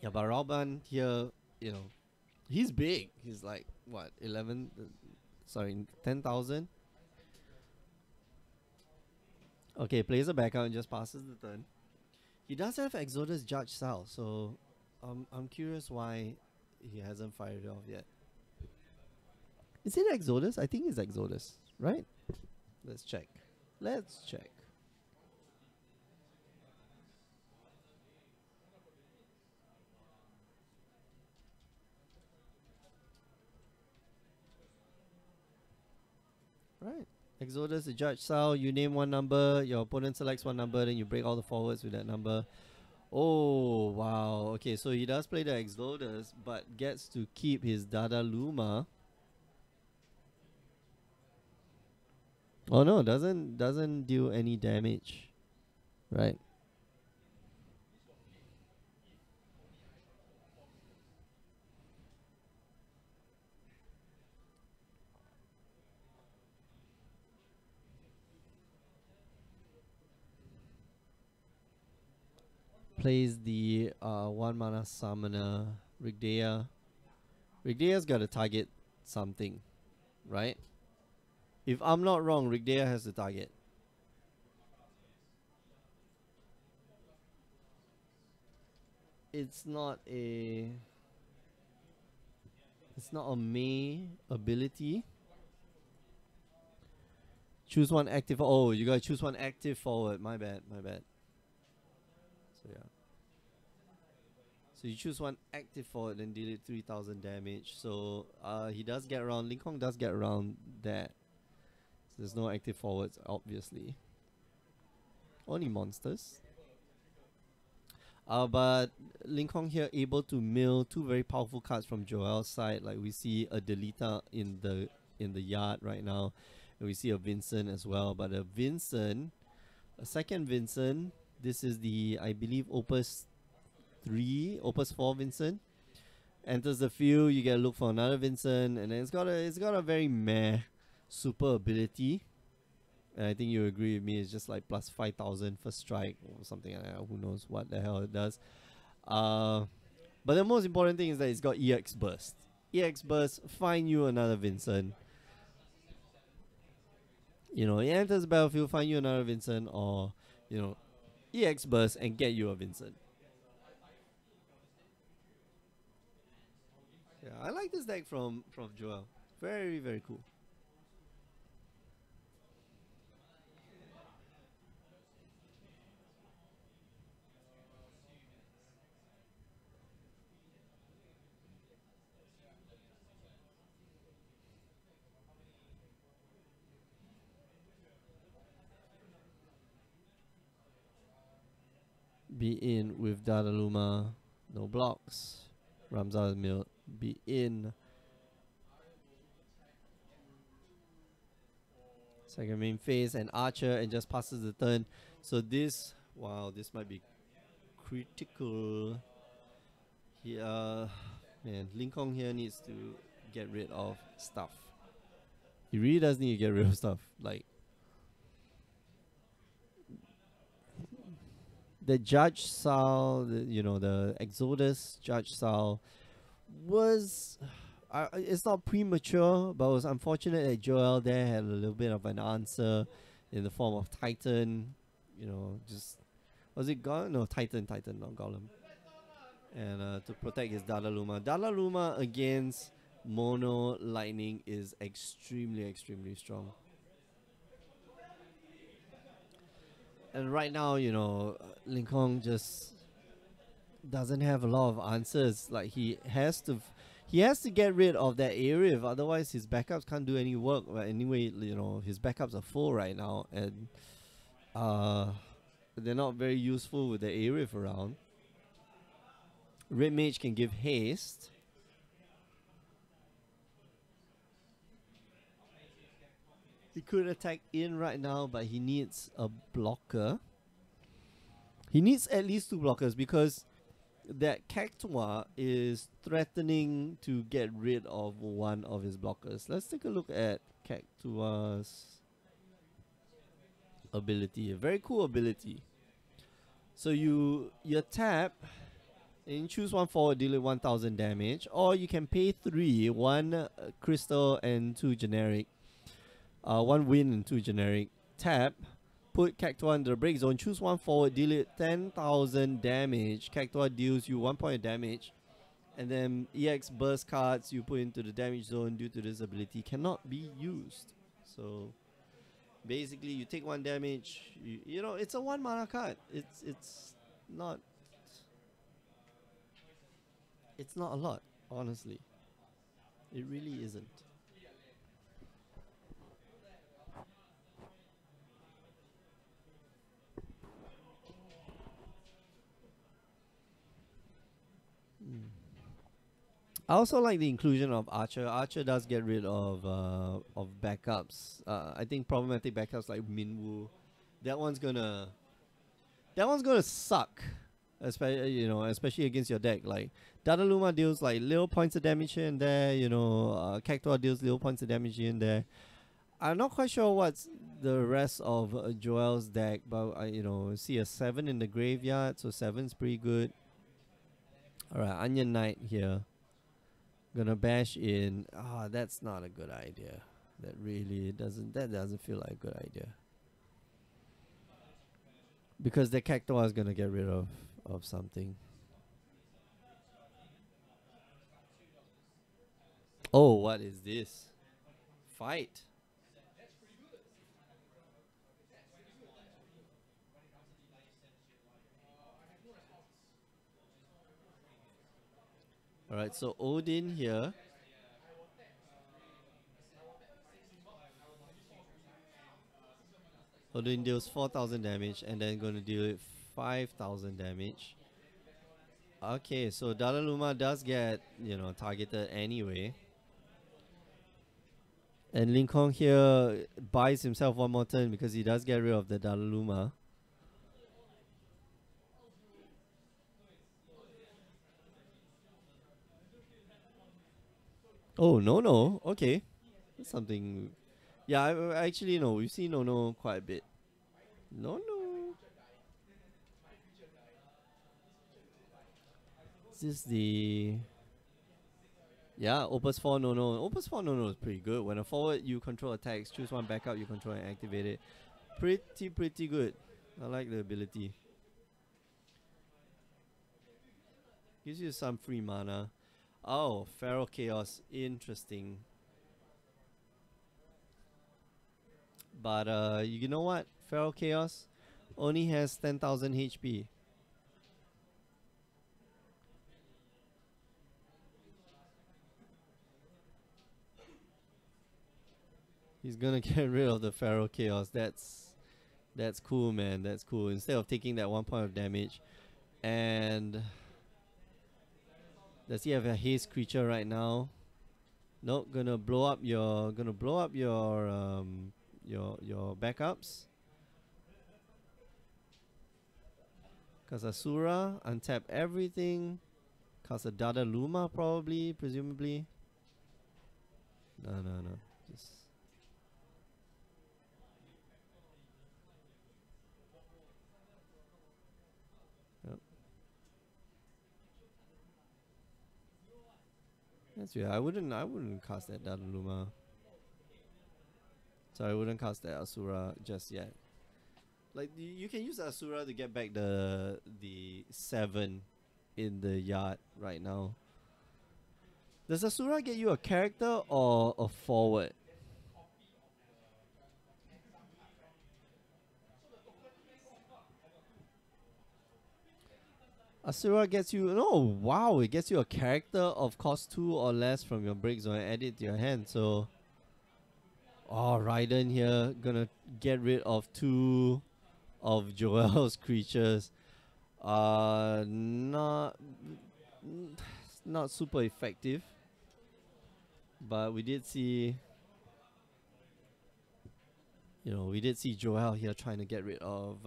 Yeah, but Rauban here, he's big. He's like what 11? Sorry, 10,000. Okay, plays a backup and just passes the turn. He does have Exodus Judge Sal, so I'm curious why he hasn't fired it off yet. Is it Exodus? I think it's Exodus, right? Let's check. Let's check. Right. Exodus, the judge Sal, you name one number, your opponent selects one number, then you break all the forwards with that number. Oh, wow. Okay, so he does play the Exodus, but gets to keep his Dada Luma. Oh no, doesn't do any damage. Right. Plays the 1 mana summoner Rigdea. Rigdea's got to target something, right? If I'm not wrong, Rigdea has to target. it's not a May ability. Choose one active. Oh, you gotta choose one active forward. My bad. My bad. So yeah. So you choose one active forward, then deal it 3,000 damage. So he does get around. Ling Kong does get around that. So there's no active forwards, obviously. Only monsters. But Ling Kong here able to mill two very powerful cards from Joel's side. Like we see a Delita in the yard right now, and we see a Vincent as well. But a second Vincent. This is the, I believe, Opus 4 Vincent. Enters the field, you get a look for another Vincent, and then it's got a very meh super ability. And I think you agree with me, it's just like plus 5,000 for strike or something like that. Who knows what the hell it does. But the most important thing is that it's got EX Burst. EX Burst, find you another Vincent. You know, it enters the battlefield, find you another Vincent, or, you know, EX Burst and get you a Vincent. Yeah, I like this deck from Joel. Very, very cool. Be in with Dadaluma, no blocks. Ramzal Mill, be in. Second main phase and Archer, and just passes the turn. So this, wow, this might be critical. Here, man, Ling Kong here needs to get rid of stuff. He really does need to get rid of stuff. Like, the Judge Sal, the Exodus Judge Sal was, it's not premature, but it was unfortunate that Joel there had a little bit of an answer in the form of Titan. Just, was it Golem? No, Titan, not Golem. And to protect his Dadaluma. Dadaluma against Mono Lightning is extremely, extremely strong. And right now, Ling Kong just doesn't have a lot of answers. Like, he has to get rid of that area, otherwise his backups can't do any work. But anyway, his backups are full right now, and they're not very useful with the area around. Red Mage can give haste. He could attack in right now, but he needs a blocker. He needs at least two blockers, because that Cactua is threatening to get rid of one of his blockers. Let's take a look at Cactua's ability. A very cool ability. So you tap and you choose one forward, deal it 1,000 damage, or you can pay 3, 1 crystal and 2 generic, 1 win and 2 generic. Tap, put Cactua under the break zone, choose one forward, deal it 10,000 damage. Cactua deals you 1 point of damage, and then EX burst cards you put into the damage zone due to this ability cannot be used. So basically, you take 1 damage. It's a 1 mana card. It's not a lot, honestly. It really isn't. I also like the inclusion of Archer. Archer does get rid of backups. I think problematic backups like Minwoo, that one's gonna suck. Especially against your deck. Like, Dadaluma deals like little points of damage here and there. Cactua deals little points of damage here and there. I'm not quite sure what's the rest of Joel's deck, but I see a 7 in the graveyard, so 7's pretty good. Alright, Onion Knight here. Gonna bash in. That's not a good idea. That doesn't feel like a good idea. Because the Cactua is gonna get rid of something. Oh, what is this? Fight. Alright, so Odin here. Odin deals 4,000 damage and then going to deal 5,000 damage. Okay, so Dalaluma does get, targeted anyway. And Lincoln here buys himself one more turn because he does get rid of the Dalaluma. Oh, no. Okay. That's something. Yeah, I actually know. We've seen no quite a bit. No. Is this the. Yeah, Opus 4 no. Opus 4 no is pretty good. When a forward you control attacks, choose one backup you control and activate it. Pretty good. I like the ability. Gives you some free mana. Oh, Feral Chaos. Interesting. But you know what? Feral Chaos only has 10,000 HP. He's gonna get rid of the Feral Chaos. That's cool, man. That's cool. Instead of taking that 1 point of damage, and does he have a haste creature right now? Nope. Gonna blow up your your backups. Cast Asura, untap everything. Cast a Dada Luma probably, presumably. No. Just yep. That's weird. I wouldn't cast that Dada Luma. Sorry, I wouldn't cast that Asura just yet. Like you can use Asura to get back the 7 in the yard right now. Does Asura get you a character or a forward? Asura gets you wow, it gets you a character of cost 2 or less from your break zone and add it to your hand. So Raiden here gonna get rid of 2 of Joel's creatures. Not super effective. But we did see Joel here trying to get rid of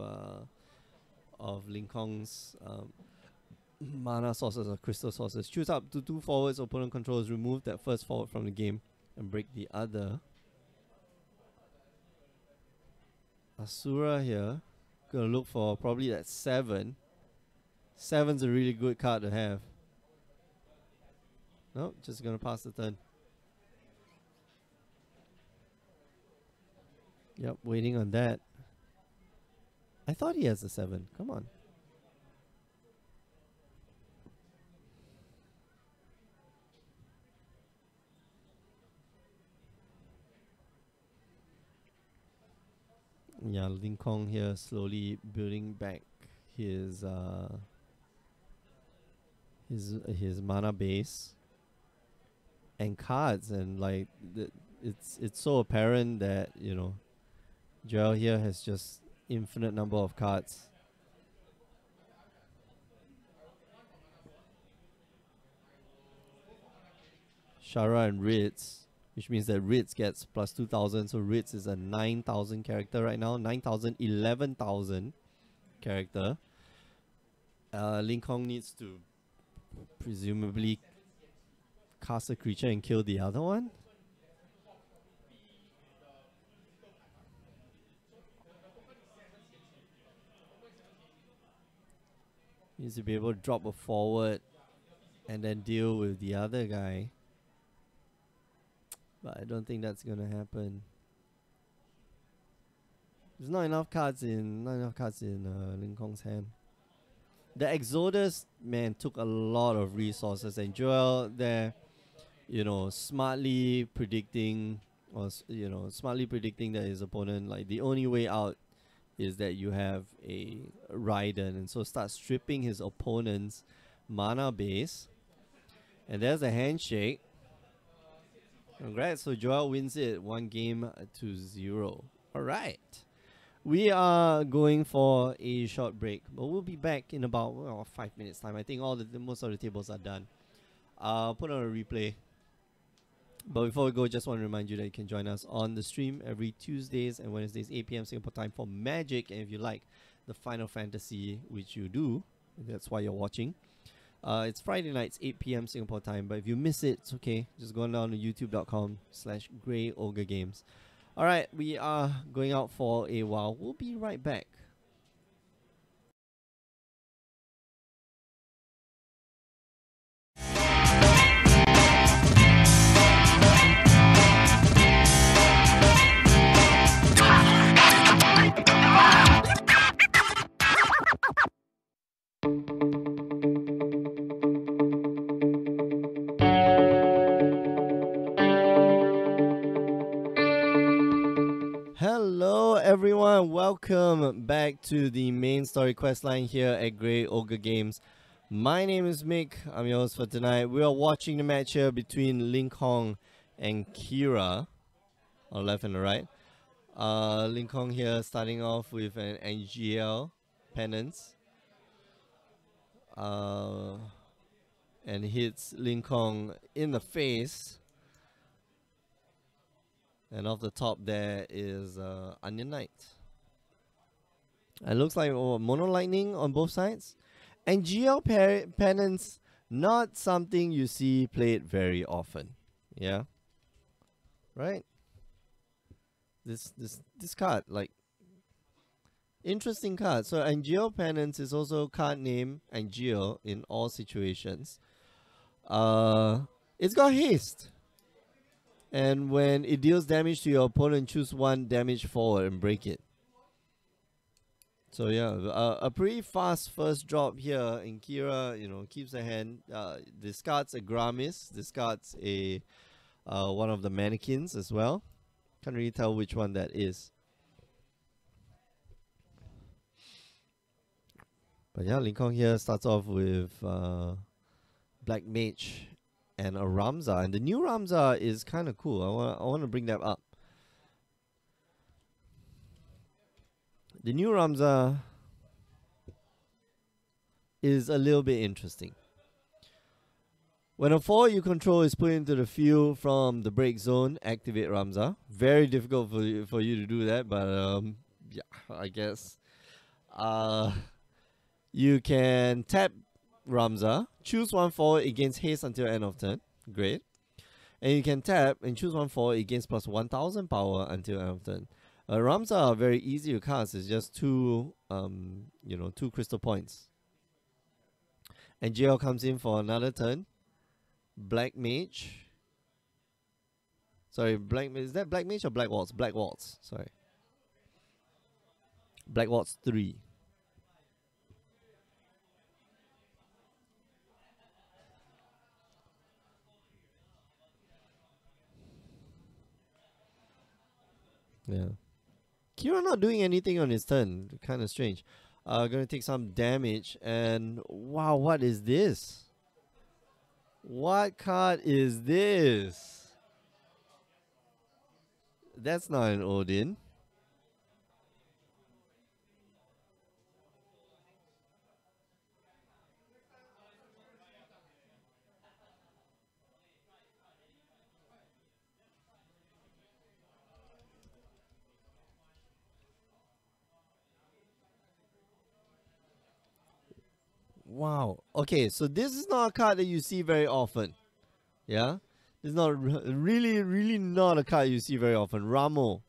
Ling Kong's mana sources or crystal sources. Choose up to 2 forwards opponent controls, remove that first forward from the game and break the other. Asura here, gonna look for probably that 7. 7's a really good card to have. Nope, just gonna pass the turn. Yep, waiting on that. I thought he has a 7. Come on. Yeah, Ling Kong here slowly building back his mana base and cards, and like it's so apparent that Joel here has just infinite number of cards. Shara and Ritz, which means that Ritz gets plus 2,000, so Ritz is a 9,000 character right now. 9,000, 11,000 character. Ling Kong needs to presumably cast a creature and kill the other one. Needs to be able to drop a forward and then deal with the other guy. But I don't think that's gonna happen. There's not enough cards in Ling Kong's hand. The Exodus, man, took a lot of resources, and Joel there smartly predicting, or smartly predicting that his opponent, like, the only way out is that you have a Raiden, and so start stripping his opponent's mana base. And there's a handshake. Congrats, so Joel wins it 1-0. Alright. We are going for a short break, but we'll be back in about 5 minutes time. I think most of the tables are done. I'll put on a replay. But before we go, just want to remind you that you can join us on the stream every Tuesdays and Wednesdays, 8 p.m. Singapore time for Magic. And if you like the Final Fantasy, which you do, that's why you're watching. It's Friday nights, 8 p.m. Singapore time. But if you miss it, it's okay. Just go down to youtube.com/Grey Ogre Games. Alright, we are going out for a while. We'll be right back. Hello everyone, welcome back to the main story questline here at Grey Ogre Games. My name is Mick, I'm your host for tonight. We are watching the match here between Ling Kong and Kira, on the left and the right. Ling Kong here starting off with an NGL penance. And hits Ling Kong in the face. And off the top there is Onion Knight. It looks like Mono Lightning on both sides. And GL Penance, not something you see played very often. Yeah? Right? This card, like, interesting card. So Angel Penance is also card name Angel in all situations. It's got haste. And when it deals damage to your opponent, choose one damage forward and break it. So yeah, a pretty fast first drop here in Kira, keeps a hand, discards a Gramis, discards a one of the mannequins as well. Can't really tell which one that is. But yeah, Ling Kong here starts off with Black Mage and a Ramza, and the new Ramza is kind of cool. I want to bring that up. The new Ramza is a little bit interesting. When a foe you control is put into the field from the break zone, activate Ramza. Very difficult for you to do that, but yeah, I guess. You can tap Ramza, choose one forward against haste until end of turn. Great. And you can tap and choose one forward against plus 1000 power until end of turn. Ramza are very easy to cast. It's just two crystal points. And GL comes in for another turn. Black Mage. Sorry, is that Black Mage or Black Waltz? Black Waltz, sorry. Black Waltz 3. Yeah. Kira not doing anything on his turn. Kind of strange. Gonna take some damage. And wow, what is this? What card is this? That's not an Odin. Wow. Okay, so this is not a card that you see very often. Yeah? It's not really not a card you see very often. Ramo.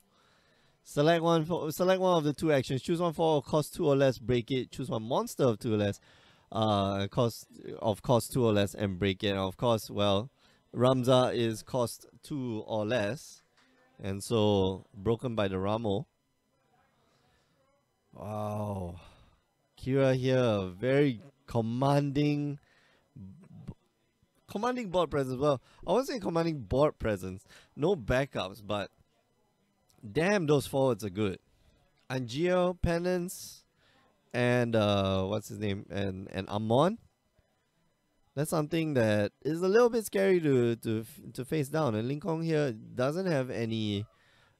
Select one of the two actions. Choose one for cost 2 or less, break it. Choose one monster of 2 or less. Cost 2 or less and break it. And of course, well, Ramza is cost 2 or less. And so broken by the Ramo. Wow. Kira here, very commanding commanding board presence. Well, I won't say commanding board presence. No backups, but damn, those forwards are good. Angio, Penance, and what's his name? And Amon. That's something that is a little bit scary to face down. And Lincoln here doesn't have any,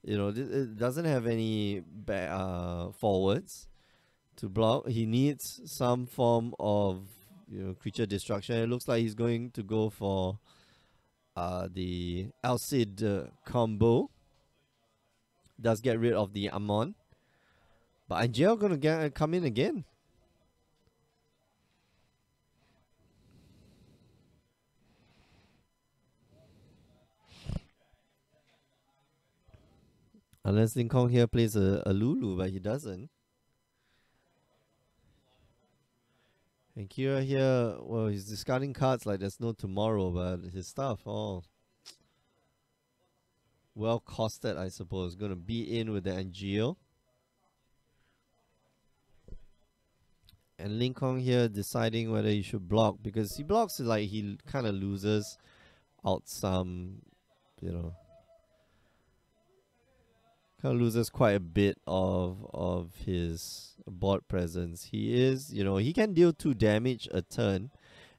it doesn't have any forwards to block. He needs some form of creature destruction. It looks like he's going to go for the Alcid combo. Does get rid of the Amon, but Angel gonna come in again. Unless Lincoln here plays a Lulu, but he doesn't. And Kira here, well, he's discarding cards like there's no tomorrow, but his stuff, all well costed, I suppose. Gonna be in with the Angio. And Lincoln here deciding whether he should block, because he blocks like he kind of loses out some, kind of loses quite a bit of his board presence. He is, he can deal 2 damage a turn.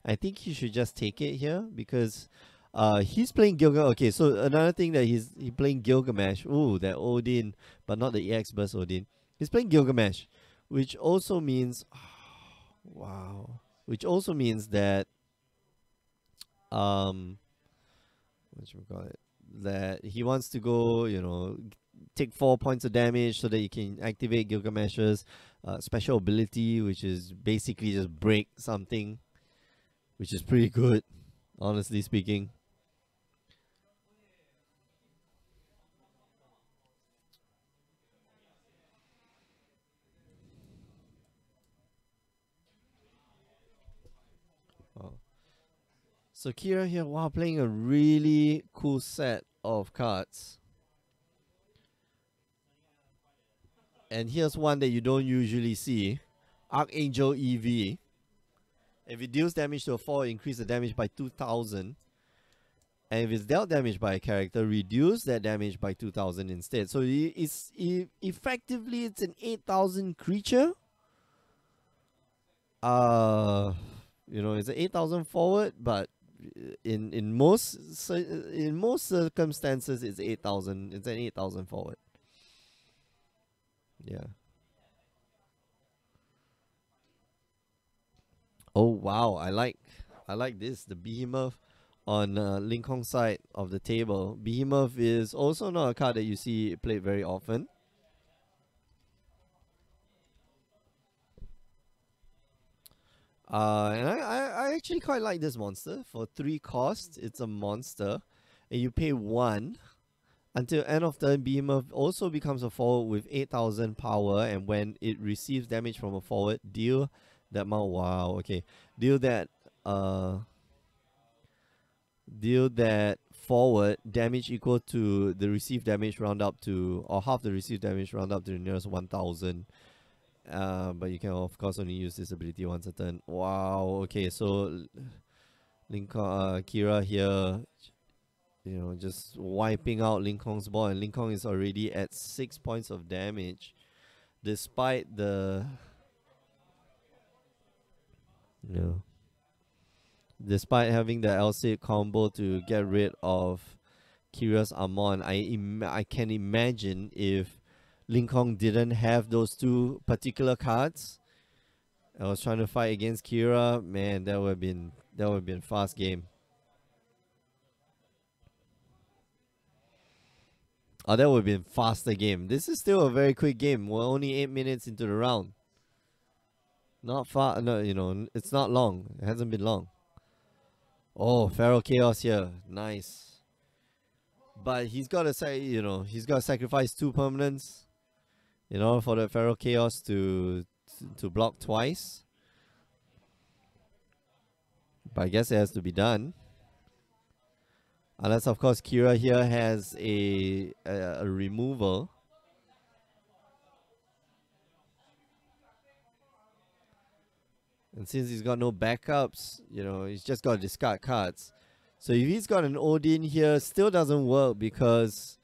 I think he should just take it here because he's playing Gilgamesh. Okay, so another thing that he's playing Gilgamesh. Ooh, that Odin, but not the EX burst Odin. He's playing Gilgamesh, which also means wow. Which also means that what should we call it? That he wants to go, take 4 points of damage so that you can activate Gilgamesh's special ability, which is basically just break something, which is pretty good, honestly speaking. So Kira here, wow, playing a really cool set of cards. And here's one that you don't usually see. Archangel EV. If it deals damage to a forward, increase the damage by 2,000. And if it's dealt damage by a character, reduce that damage by 2,000 instead. So effectively it's an 8,000 creature. It's an 8,000 forward, but in most circumstances it's 8,000. It's an 8,000 forward. Yeah. Oh wow, I like this. The Behemoth on Lincoln's side of the table. Behemoth is also not a card that you see played very often. And I actually quite like this monster. For 3 costs, it's a monster. And you pay 1. Until end of turn, Behemoth also becomes a forward with 8,000 power. And when it receives damage from a forward, deal that amount. Wow, okay. Deal that forward damage equal to the received damage round up to, or half the received damage round up to the nearest 1,000. But you can of course only use this ability once a turn. Wow. Okay, so Kira here, just wiping out Lincoln's board, and Lincoln is already at 6 points of damage, despite the despite having the LC combo to get rid of Kira's Amon. I can imagine if Lincoln didn't have those 2 particular cards, I was trying to fight against Kira, man, that would have been fast game. Oh, that would have been faster game. This is still a very quick game. We're only 8 minutes into the round. Not far, no, it's not long. It hasn't been long. Oh, Feral Chaos here, nice. But he's got to say, he's got to sacrifice 2 permanents in order for the Feral Chaos to block twice. But I guess it has to be done. Unless, of course, Kira here has a removal. And since he's got no backups, he's just got to discard cards. So if he's got an Odin here, still doesn't work because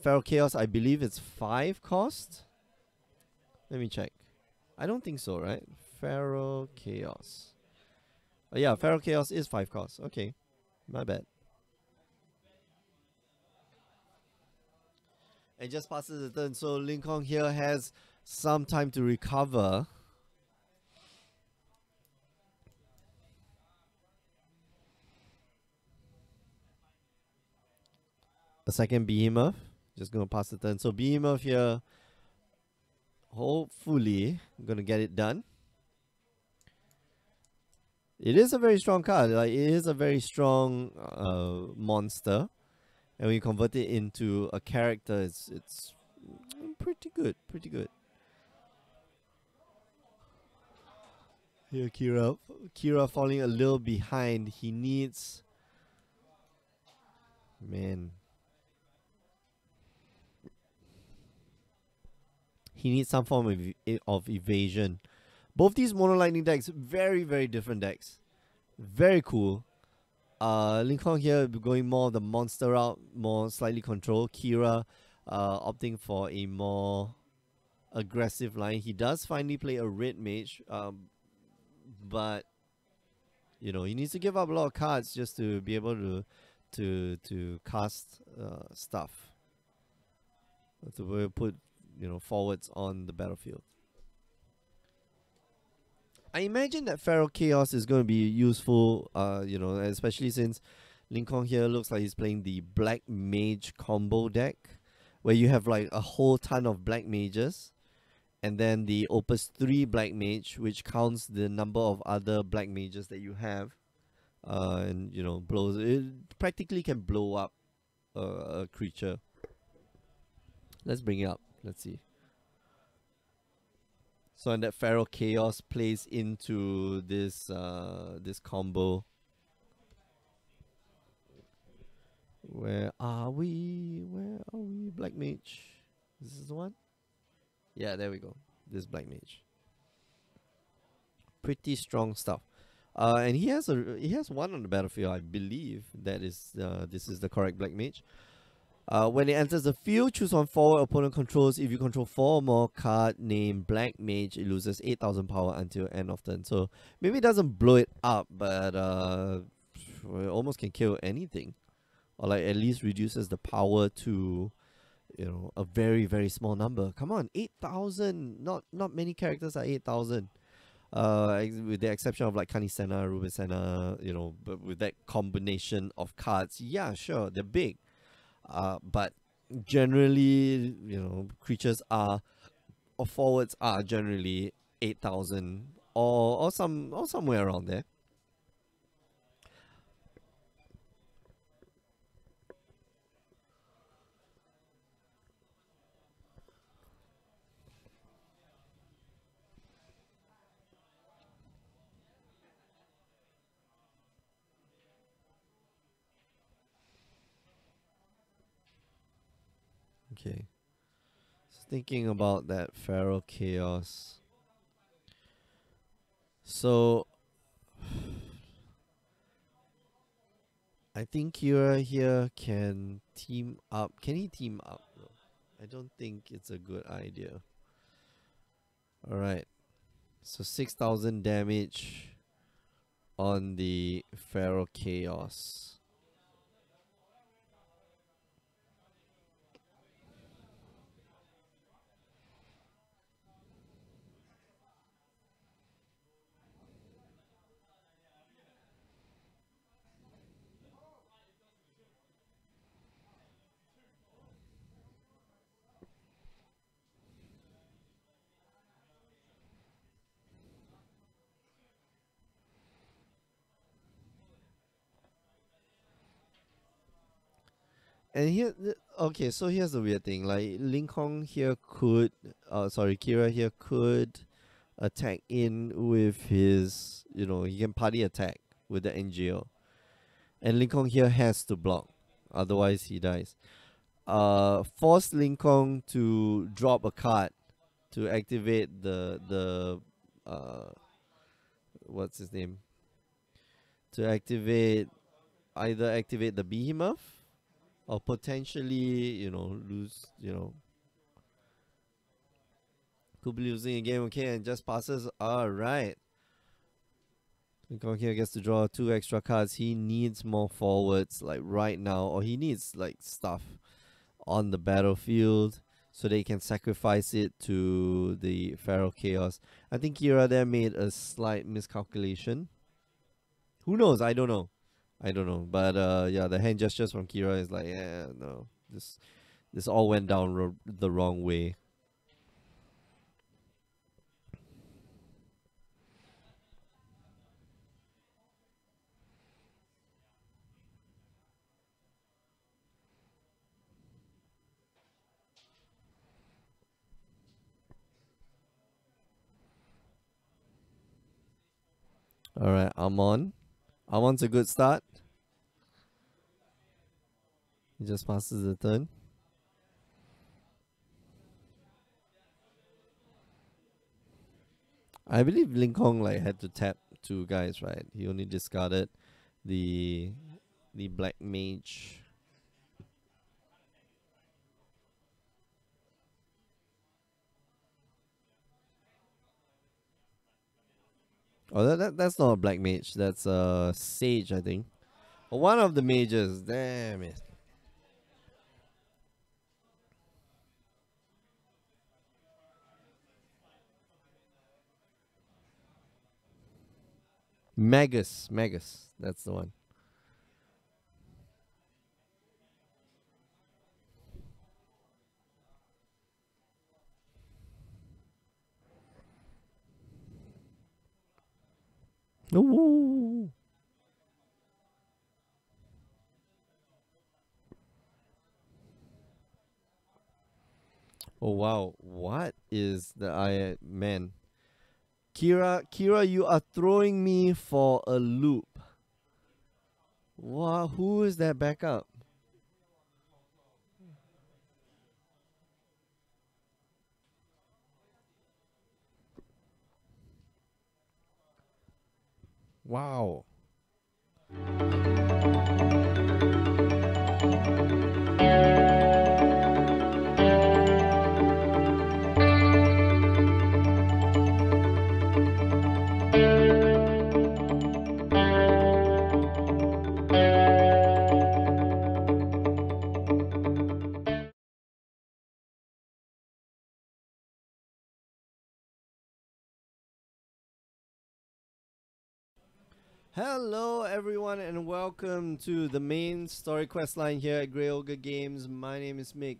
Feral Chaos, I believe it's 5 cost. Let me check. I don't think so, right? Feral Chaos. Yeah, Feral Chaos is 5 cost. Okay, my bad. And just passes the turn, so Lincoln here has some time to recover. A second Behemoth. Just gonna pass the turn. So Behemoth here, hopefully, gonna get it done. It is a very strong card. Like, it is a very strong monster, and when you convert it into a character, it's pretty good. Pretty good. Here, Kira falling a little behind. He needs, man. He needs some form of evasion. Both these mono lightning decks, very, very different decks. Very cool. Lincoln here going more of the monster route, more slightly controlled. Kira opting for a more aggressive line. He does finally play a red mage, but you know, he needs to give up a lot of cards just to be able to cast stuff. To put, you know, forwards on the battlefield. I imagine that Feral Chaos is going to be useful, you know, especially since Lincoln here looks like he's playing the Black Mage combo deck, where you have like a whole ton of Black Mages, and then the Opus 3 Black Mage, which counts the number of other Black Mages that you have, and, you know, it practically can blow up a creature. Let's bring it up. Let's see. So, and that Feral Chaos plays into this this combo. Where are we? Where are we? Black Mage. This is the one? Yeah, there we go. This Black Mage. Pretty strong stuff. And he has one on the battlefield, I believe. That is this is the correct Black Mage. When it enters the field, choose one forward opponent controls. If you control 4 or more card named Black Mage, it loses 8,000 power until end of turn. So maybe it doesn't blow it up, but it almost can kill anything, or like at least reduces the power to, you know, a very, very small number. Come on, 8,000. Not many characters are 8,000. With the exception of like Kanisena, Rubicena, you know, but with that combination of cards, yeah, sure, they're big. But generally, you know, creatures are, or forwards are generally 8,000 or somewhere around there. Okay. Just thinking about that Feral Chaos. So I think Kira here can team up. Can he team up? No, I don't think it's a good idea. Alright. So 6,000 damage on the Feral Chaos. And here, okay, so here's the weird thing. Like, Lincoln here could, Kira here could attack in with his, you know, he can party attack with the NGO. And Lincoln here has to block, otherwise he dies. Force Lincoln to drop a card to activate the what's his name? To activate either activate the Behemoth or potentially, lose, could be losing a game. Okay, and just passes. All right. Lincoln here gets to draw 2 extra cards. He needs more forwards like right now, or he needs like stuff on the battlefield so they can sacrifice it to the Feral Chaos. I think Kira there made a slight miscalculation. Who knows? I don't know. But yeah, the hand gestures from Kira is like, yeah, no, this all went down the wrong way. All right, Amon. Amon's a good start. He just passes the turn. I believe Lincoln like had to tap 2 guys, right? He only discarded the black mage. Oh, that's not a black mage. That's a sage, I think. Oh, one of the mages. Damn it. Magus. That's the one. Ooh. Oh wow, what is the man? Kira, you are throwing me for a loop. Wow, who is that backup? Wow. Hello everyone and welcome to the main story quest line here at Grey Ogre Games. My name is Mick.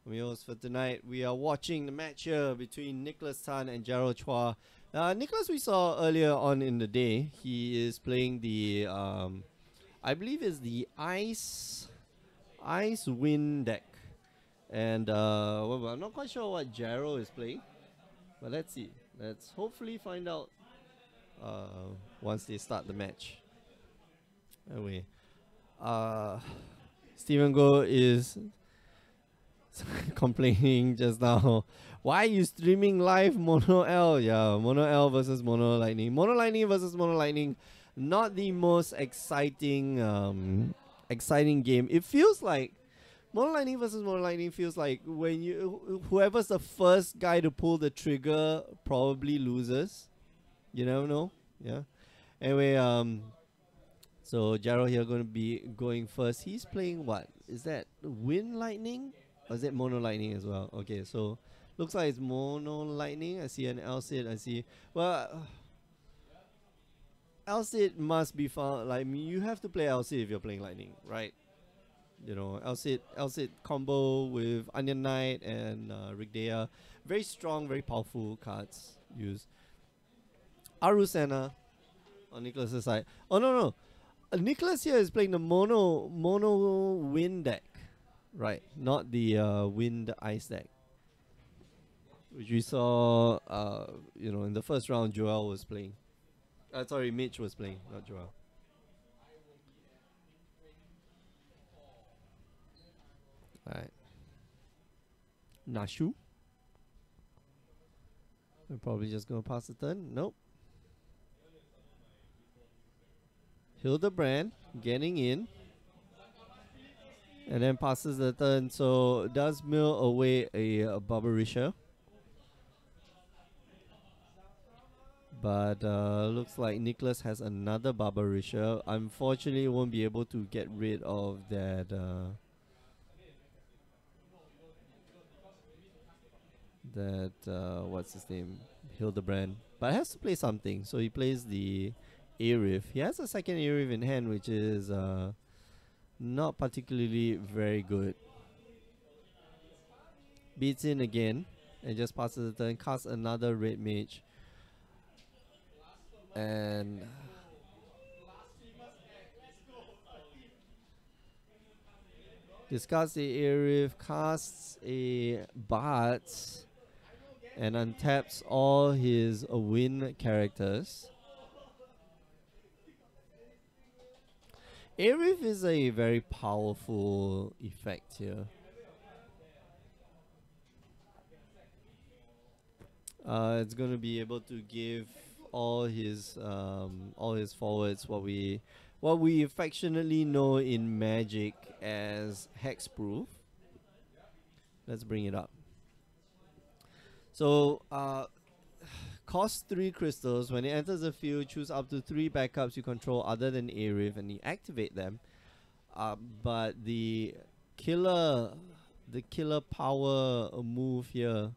I'm your host for tonight. We are watching the match here between Nicholas Tan and Gerald Chua. Nicholas we saw earlier on in the day. He is playing the I believe is the Ice Wind deck. And well, I'm not quite sure what Gerald is playing. But let's see. Let's hopefully find out once they start the match. Anyway, Stephen Go is complaining just now. Why are you streaming live Mono L? Yeah, Mono L versus Mono Lightning. Mono Lightning versus Mono Lightning. Not the most exciting exciting game. It feels like Mono Lightning versus Mono Lightning feels like when whoever's the first guy to pull the trigger probably loses. You never know. Yeah. Anyway, so Gerald here going to be going first. He's playing what? Is that Wind Lightning? Or is it Mono Lightning as well? Okay, so looks like it's Mono Lightning. I see an Elcid. I see. Well, Elcid must be found. Like, you have to play Elcid if you're playing Lightning, right? You know, Elcid combo with Onion Knight and Rigdea. Very strong, very powerful cards used. Arusena on Nicholas's side. Oh no. Nicholas here is playing the mono wind deck, right? Not the wind ice deck, which we saw. In the first round, Joel was playing. Sorry, Mitch was playing, not Joel. All right. Nashu. We're probably just gonna pass the turn. Nope. Hildebrand. getting in, and then passes the turn. So does mill away a Barbarisha, but looks like Nicholas has another Barbarisha. Unfortunately, won't be able to get rid of that. What's his name, Hildebrand, but has to play something, so he plays the Arif. He has a second Arif in hand, which is not particularly very good. Beats in again and just passes the turn, casts another red mage, and discards the Arif, casts a Bard, and untaps all his win characters. Arif is a very powerful effect here. It's gonna be able to give all his forwards what we affectionately know in Magic as hexproof. Let's bring it up. So cost 3 crystals. When it enters the field, choose up to 3 backups you control other than Arif and you activate them. But the killer power move here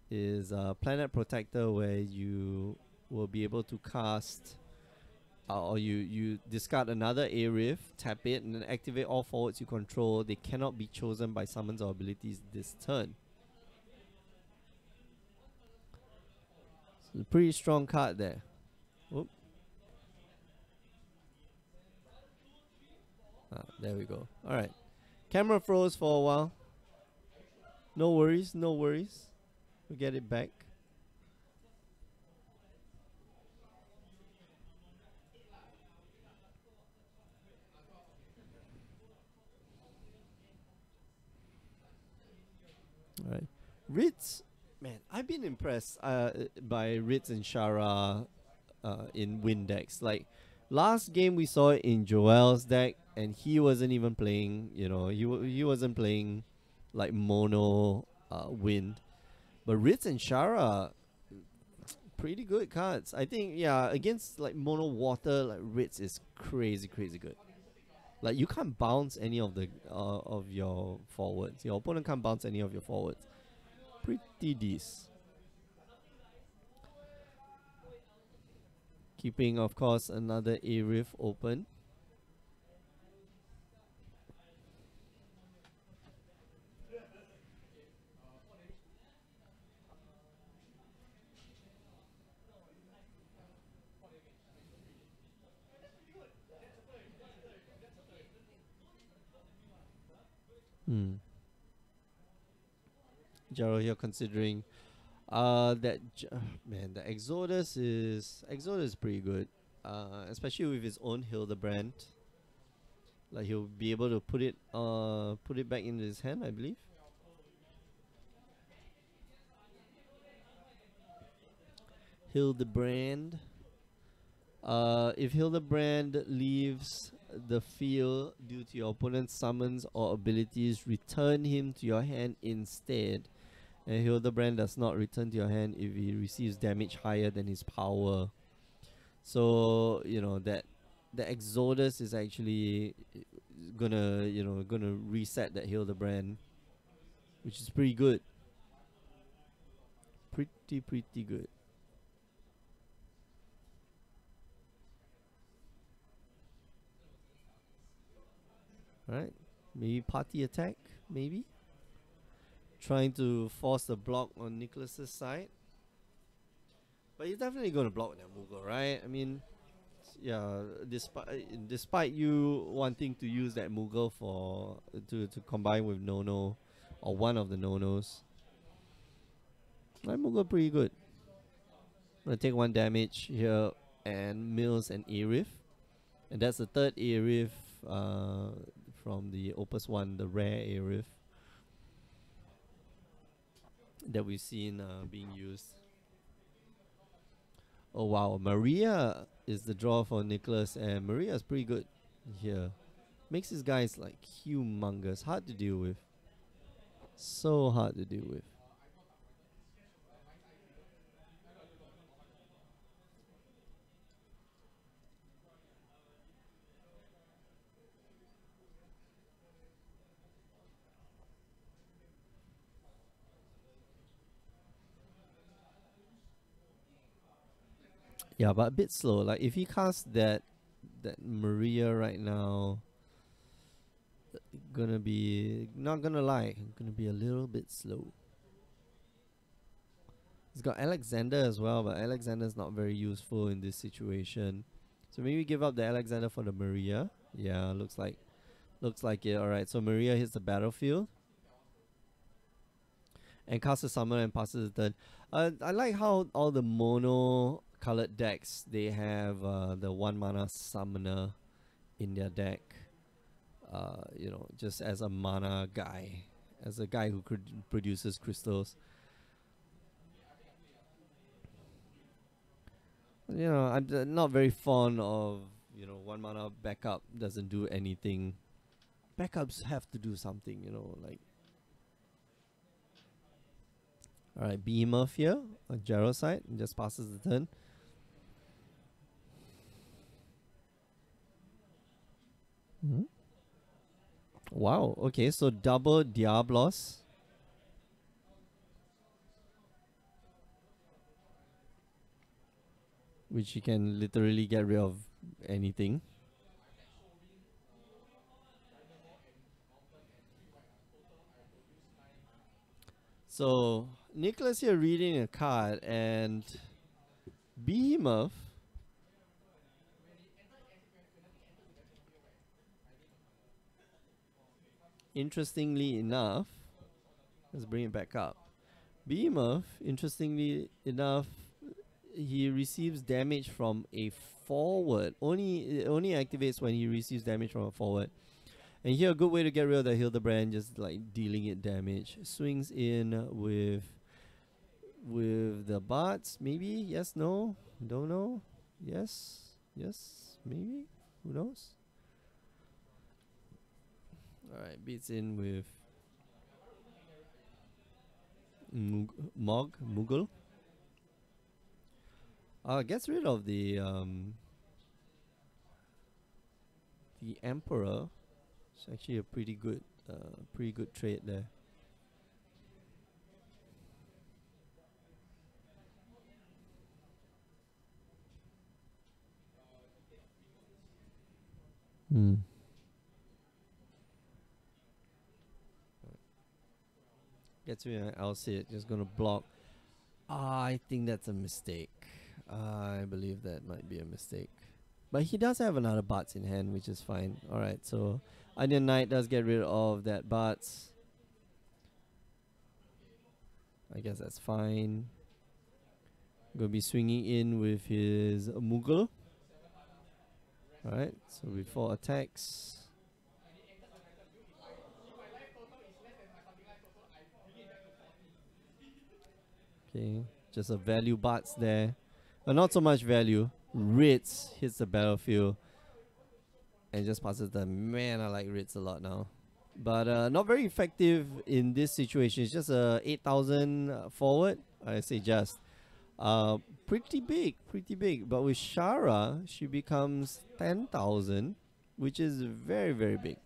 is Planet Protector, where you will be able to cast or you discard another Arif, tap it, and then activate all forwards you control. They cannot be chosen by summons or abilities this turn. So a pretty strong card there. Oop. There we go. Alright. Camera froze for a while. No worries, no worries. We'll get it back. Alright. Ritz, man, I've been impressed by Ritz and Shara in win decks. Like, last game we saw it in Joel's deck, and he wasn't even playing, he wasn't playing like mono wind. But Ritz and Shara, pretty good cards. I think, yeah, against like mono water, like Ritz is crazy good. Like, you can't bounce any of the of your forwards. Your opponent can't bounce any of your forwards. Pretty decent. Keeping, of course, another Arif open. Jaro here considering that man, the Exodus is pretty good. Especially with his own Hildebrand. Like, he'll be able to put it back into his hand, I believe. Hildebrand. If Hildebrand leaves the field due to your opponent's summons or abilities, return him to your hand instead. And Hildebrand does not return to your hand if he receives damage higher than his power. So, that the Exodus is actually gonna reset that Hildebrand, which is pretty good. Pretty good. Alright, maybe party attack, maybe? Trying to force the block on Nicholas's side. But he's definitely going to block that Moogle, right? I mean, yeah, despite you wanting to use that Moogle to combine with Nono, or one of the Nonos, that Moogle pretty good. I'm going to take 1 damage here and mills an Arif. And that's the 3rd Arif from the Opus 1, the rare Arif that we've seen being used. Oh wow, Maria is the draw for Nicholas, and Maria's pretty good here. Makes his guys like humongous, hard to deal with. So hard to deal with. Yeah, but a bit slow. Like if he casts that Maria right now, gonna be, not gonna lie, gonna be a little bit slow. He's got Alexander as well, but Alexander's not very useful in this situation. So maybe give up the Alexander for the Maria. Yeah, looks like it. Alright, so Maria hits the battlefield and casts a summon and passes the turn. I like how all the mono colored decks, they have the 1 mana summoner in their deck. You know, just as a mana guy, as a guy who produces crystals. You know, I'm not very fond of, you know, 1 mana backup doesn't do anything. Backups have to do something, you know, like. Alright, Behemoth here on Gerald's side, and just passes the turn. Wow, okay, so double Diablos. Which you can literally get rid of anything. So Nicholas here reading a card, and Behemoth interestingly enough, let's bring it back up. Behemoth, interestingly enough, he receives damage from a forward. It only activates when he receives damage from a forward. And here a good way to get rid of the Hildebrand, just like dealing it damage. Swings in with the bots, maybe? Yes, no, don't know. Yes, maybe. Who knows? Alright, beats in with Mughal. Gets rid of the Emperor. It's actually a pretty good trade there. Gets rid of Alcid, just gonna block. I think that's a mistake. I believe that might be a mistake. But he does have another Bats in hand, which is fine. Alright, so Onion Knight does get rid of that Bats. I guess that's fine. Gonna be swinging in with his Mughal. Alright, so with 4 attacks. Okay, just a value Bats there. Not so much value. Ritz hits the battlefield and just passes the, man, I like Ritz a lot now. But not very effective in this situation. It's just a 8,000 forward. I say just. Pretty big. But with Shara, she becomes 10,000, which is very, very big.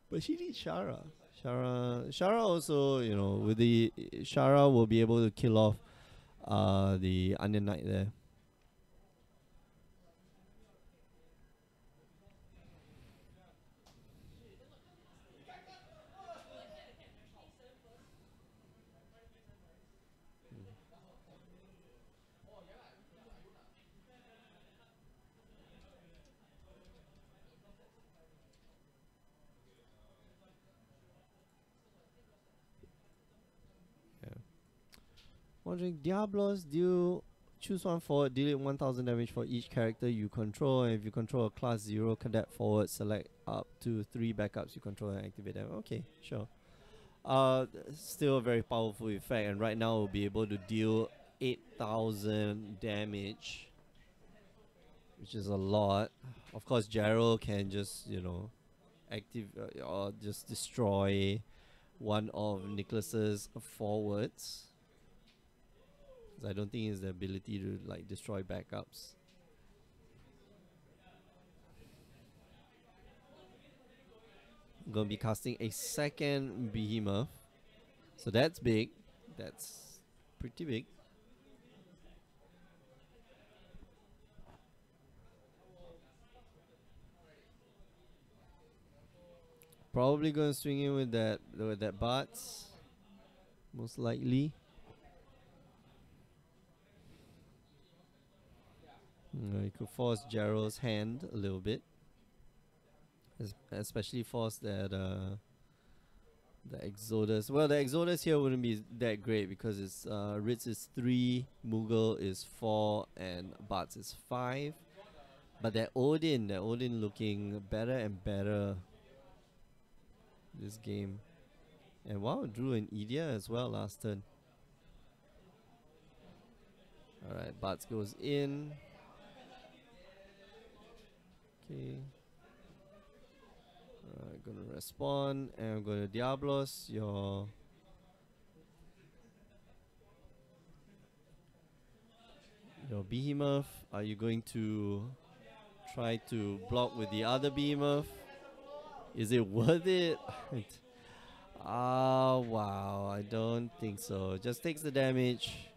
But she needs Shara. Shara also, you know, with the Shara will be able to kill off the Onion Knight there. Wondering, Diablos deal, choose 1 forward, deal 1000 damage for each character you control, and if you control a class 0 cadet forward, select up to 3 backups you control and activate them. Okay, sure. Still a very powerful effect, and right now we'll be able to deal 8,000 damage, which is a lot. Of course, Gerald can just, active or just destroy one of Nicholas's forwards. 'Cause I don't think he has the ability to like destroy backups. I'm gonna be casting a second behemoth, so that's big. That's pretty big. Probably gonna swing in with that bots, most likely. You could force Gerald's hand a little bit, especially force that the Exodus. Well, the Exodus here wouldn't be that great because it's Ritz is 3, Moogle is 4, and Bots is 5. But that Odin looking better and better this game. And wow, drew an Idia as well last turn. Alright, Bots goes in. Okay. Gonna respond, and I'm gonna Diablos your behemoth. Are you going to try to block with the other behemoth? Is it worth it? Ah, wow, I don't think so. Just takes the damage.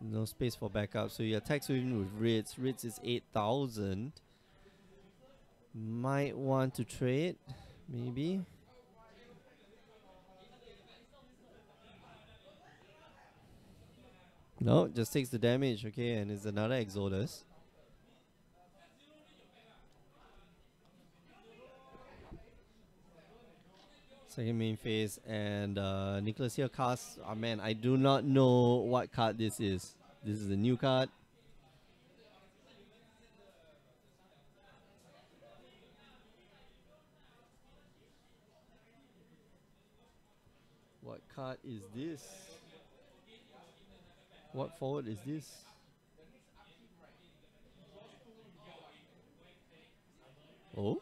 No space for backup, so he attacks him with Ritz. Ritz is 8,000. Might want to trade, maybe. No, just takes the damage, okay, and it's another Exodus. Second main phase, and Nicholas here casts. Oh man, I do not know what card this is. This is a new card. What card is this? What forward is this? Oh?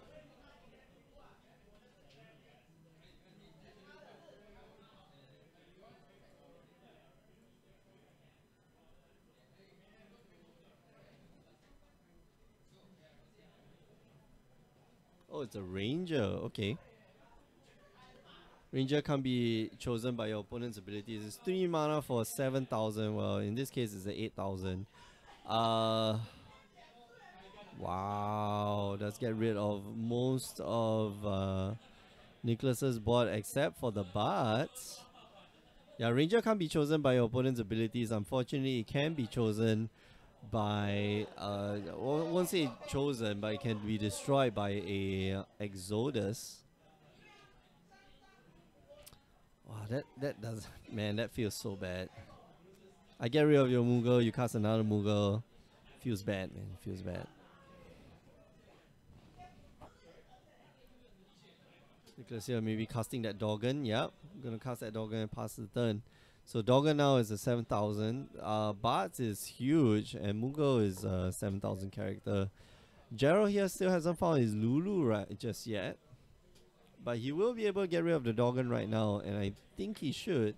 Oh, it's a ranger. Okay. Ranger can be chosen by your opponent's abilities. It's 3 mana for 7,000. Well, in this case, it's 8,000. Wow. Let's get rid of most of Nicholas's board except for the Bards. Yeah, Ranger can't be chosen by your opponent's abilities. Unfortunately, it can be chosen by I won't say chosen, but it can be destroyed by a Exodus. Wow, that does, man, that feels so bad. I get rid of your Moogle, you cast another Moogle. Feels bad, man. Feels bad. Nicholas here maybe casting that Doggon. Yep, gonna cast that Doggon and pass the turn. So Doggon now is a 7,000. Bards is huge, and Moogle is a 7,000 character. Gerald here still hasn't found his Lulu right just yet. But he will be able to get rid of the Doggon right now, and I think he should.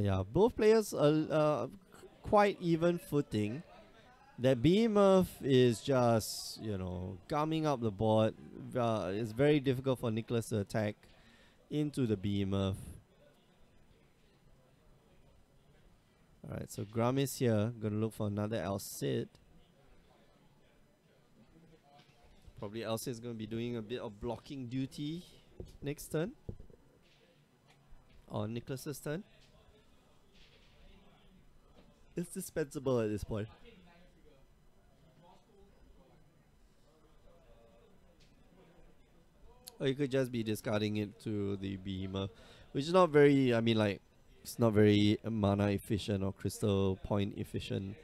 Yeah, both players are quite even footing. That Behemoth is just, gumming up the board. It's very difficult for Nicholas to attack into the Behemoth. Alright, so Grum is here. Gonna look for another Alcid. Probably Alcid is gonna be doing a bit of blocking duty next turn. Or Nicholas's turn. It's dispensable at this point. Or you could just be discarding it to the behemoth, which is not very. I mean, like, it's not very mana efficient or crystal point efficient.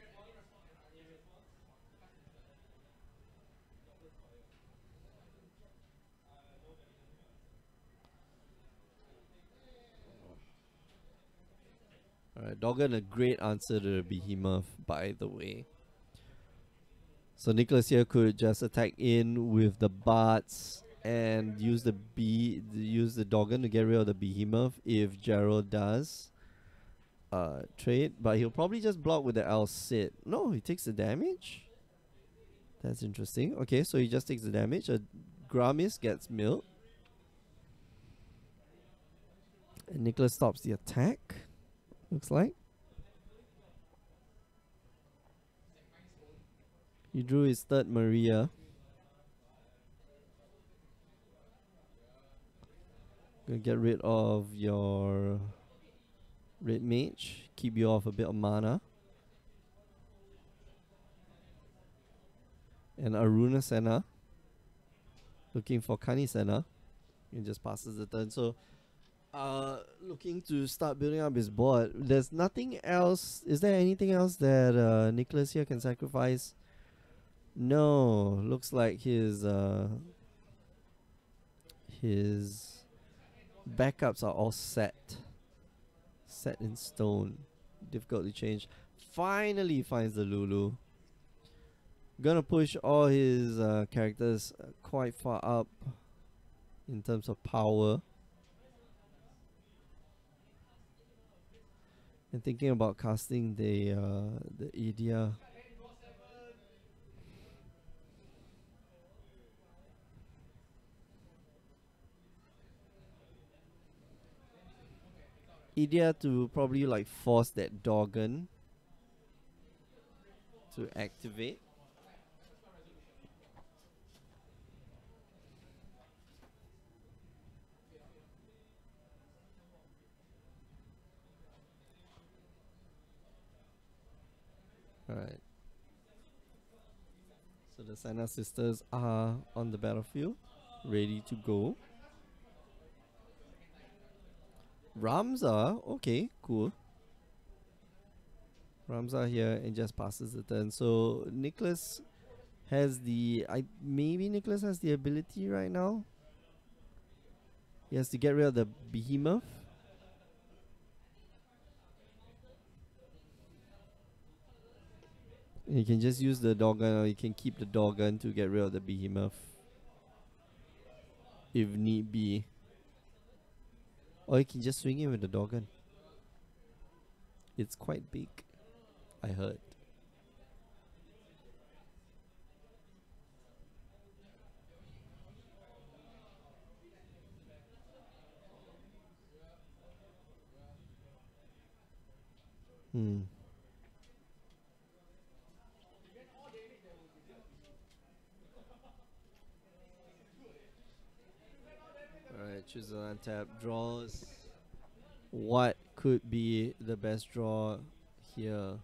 Alright, Doggin, a great answer to the behemoth, by the way. So Nicholas here could just attack in with the bards and use the Doggin to get rid of the behemoth if Gerald does trade, but he'll probably just block with the L Sit. No, he takes the damage. That's interesting. Okay, so he just takes the damage. Gramis gets milled. And Nicholas stops the attack. Looks like. He drew his third Maria. Gonna get rid of your Red Mage. Keep you off a bit of mana. And Aruna Sena. Looking for Kani Sena. He just passes the turn. So looking to start building up his board. There's nothing else. Is there anything else that Nicholas here can sacrifice? No. Looks like his backups are all set. Set in stone. Difficult to change. Finally finds the Lulu. Gonna push all his characters quite far up in terms of power. And thinking about casting the Idia. Idia to probably like force that Doggin to activate. Alright. So the Sana sisters are on the battlefield, ready to go. Ramza, okay, cool. Ramza here and just passes the turn. So Nicholas has maybe Nicholas has the ability right now. He has to get rid of the behemoth. You can just use the Doggin, or you can keep the Doggin to get rid of the behemoth if need be. Or you can just swing it with the Doggin. It's quite big, I heard. Alright, choose an untap. Draws. What could be the best draw here?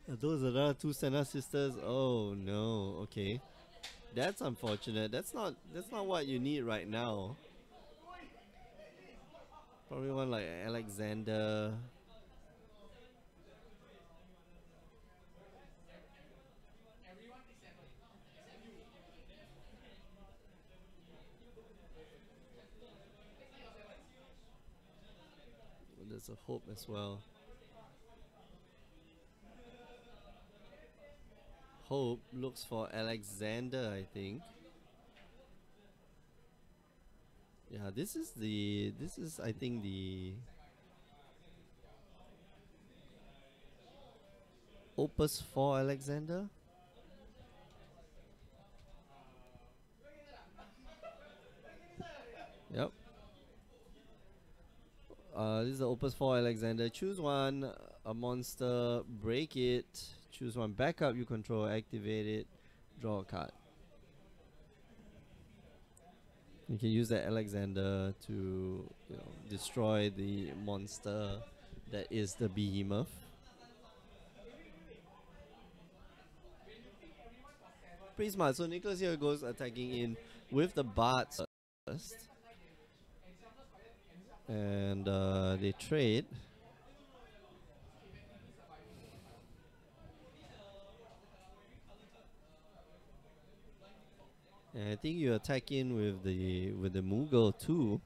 Are those another two Senna sisters? Oh no, okay. That's unfortunate. That's not what you need right now. Probably one like Alexander. There's a hope as well. Hope looks for Alexander, I think. Yeah, this is I think the Opus for Alexander. Yep. This is the Opus for Alexander. Choose one, a monster, break it. Choose one backup you control, activate it, draw a card. You can use that Alexander to, destroy the monster that is the behemoth. Pretty smart. So Nicholas here goes attacking in with the Bard first. And they trade. And I think you attack in with the Moogle too.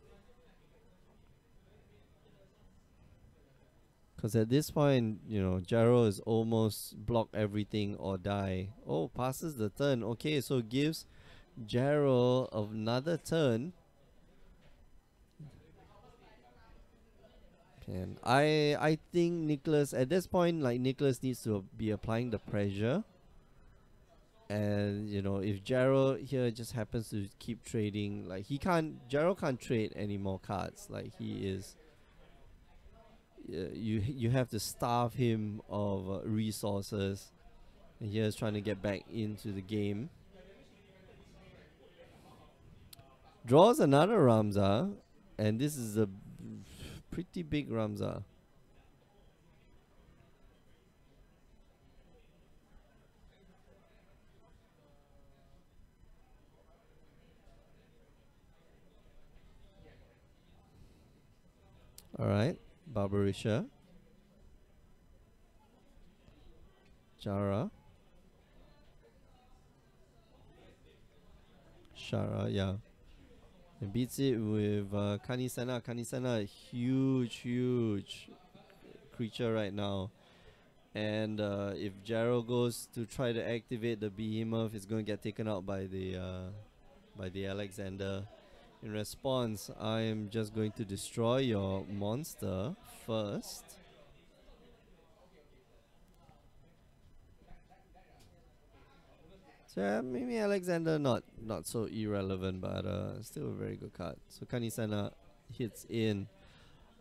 Because at this point, Jaro is almost block everything or die. Oh, passes the turn. Okay, so gives Jaro another turn. And I think Nicholas, at this point, like, Nicholas needs to be applying the pressure. And if Jaro here just happens to keep trading, like, Jaro can't trade any more cards. Like, he is, you have to starve him of resources. And here's trying to get back into the game. Draws another Ramza, and this is a pretty big Ramza. Alright, Barbarisha. Jara. Shara, yeah. And beats it with Kanisana. Kanisana, a huge creature right now. And if Jaro goes to try to activate the behemoth, it's going to get taken out by the Alexander. In response, I am just going to destroy your monster first. So yeah, maybe Alexander not so irrelevant, but still a very good card. So Kanisana hits in.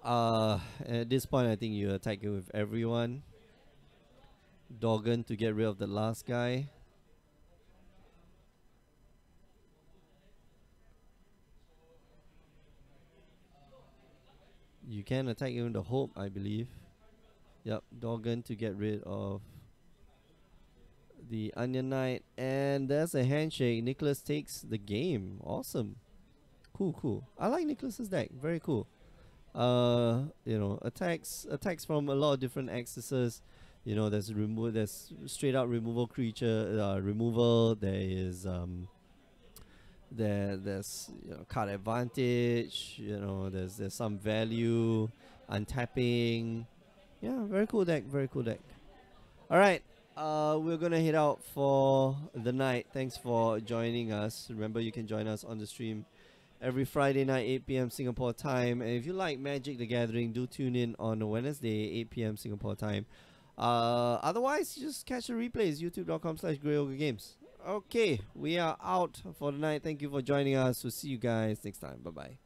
At this point, I think you attack it with everyone. Doggin to get rid of the last guy. You can attack even the Hope, I believe. Yep, Doggin to get rid of the Onion Knight. And there's a handshake. Nicholas takes the game. Awesome. Cool. I like Nicholas's deck. Very cool. Attacks from a lot of different accesses. There's straight up removal creature removal. There is there's card advantage. There's some value, untapping. Yeah, very cool deck. All right, we're gonna head out for the night. Thanks for joining us. Remember, you can join us on the stream every Friday night, 8 p.m. Singapore time. And if you like Magic the Gathering, do tune in on Wednesday, 8 p.m. Singapore time. Otherwise, just catch the replays, youtube.com/GreyOgreGames. Okay, we are out for the night. Thank you for joining us. We'll see you guys next time. Bye-bye.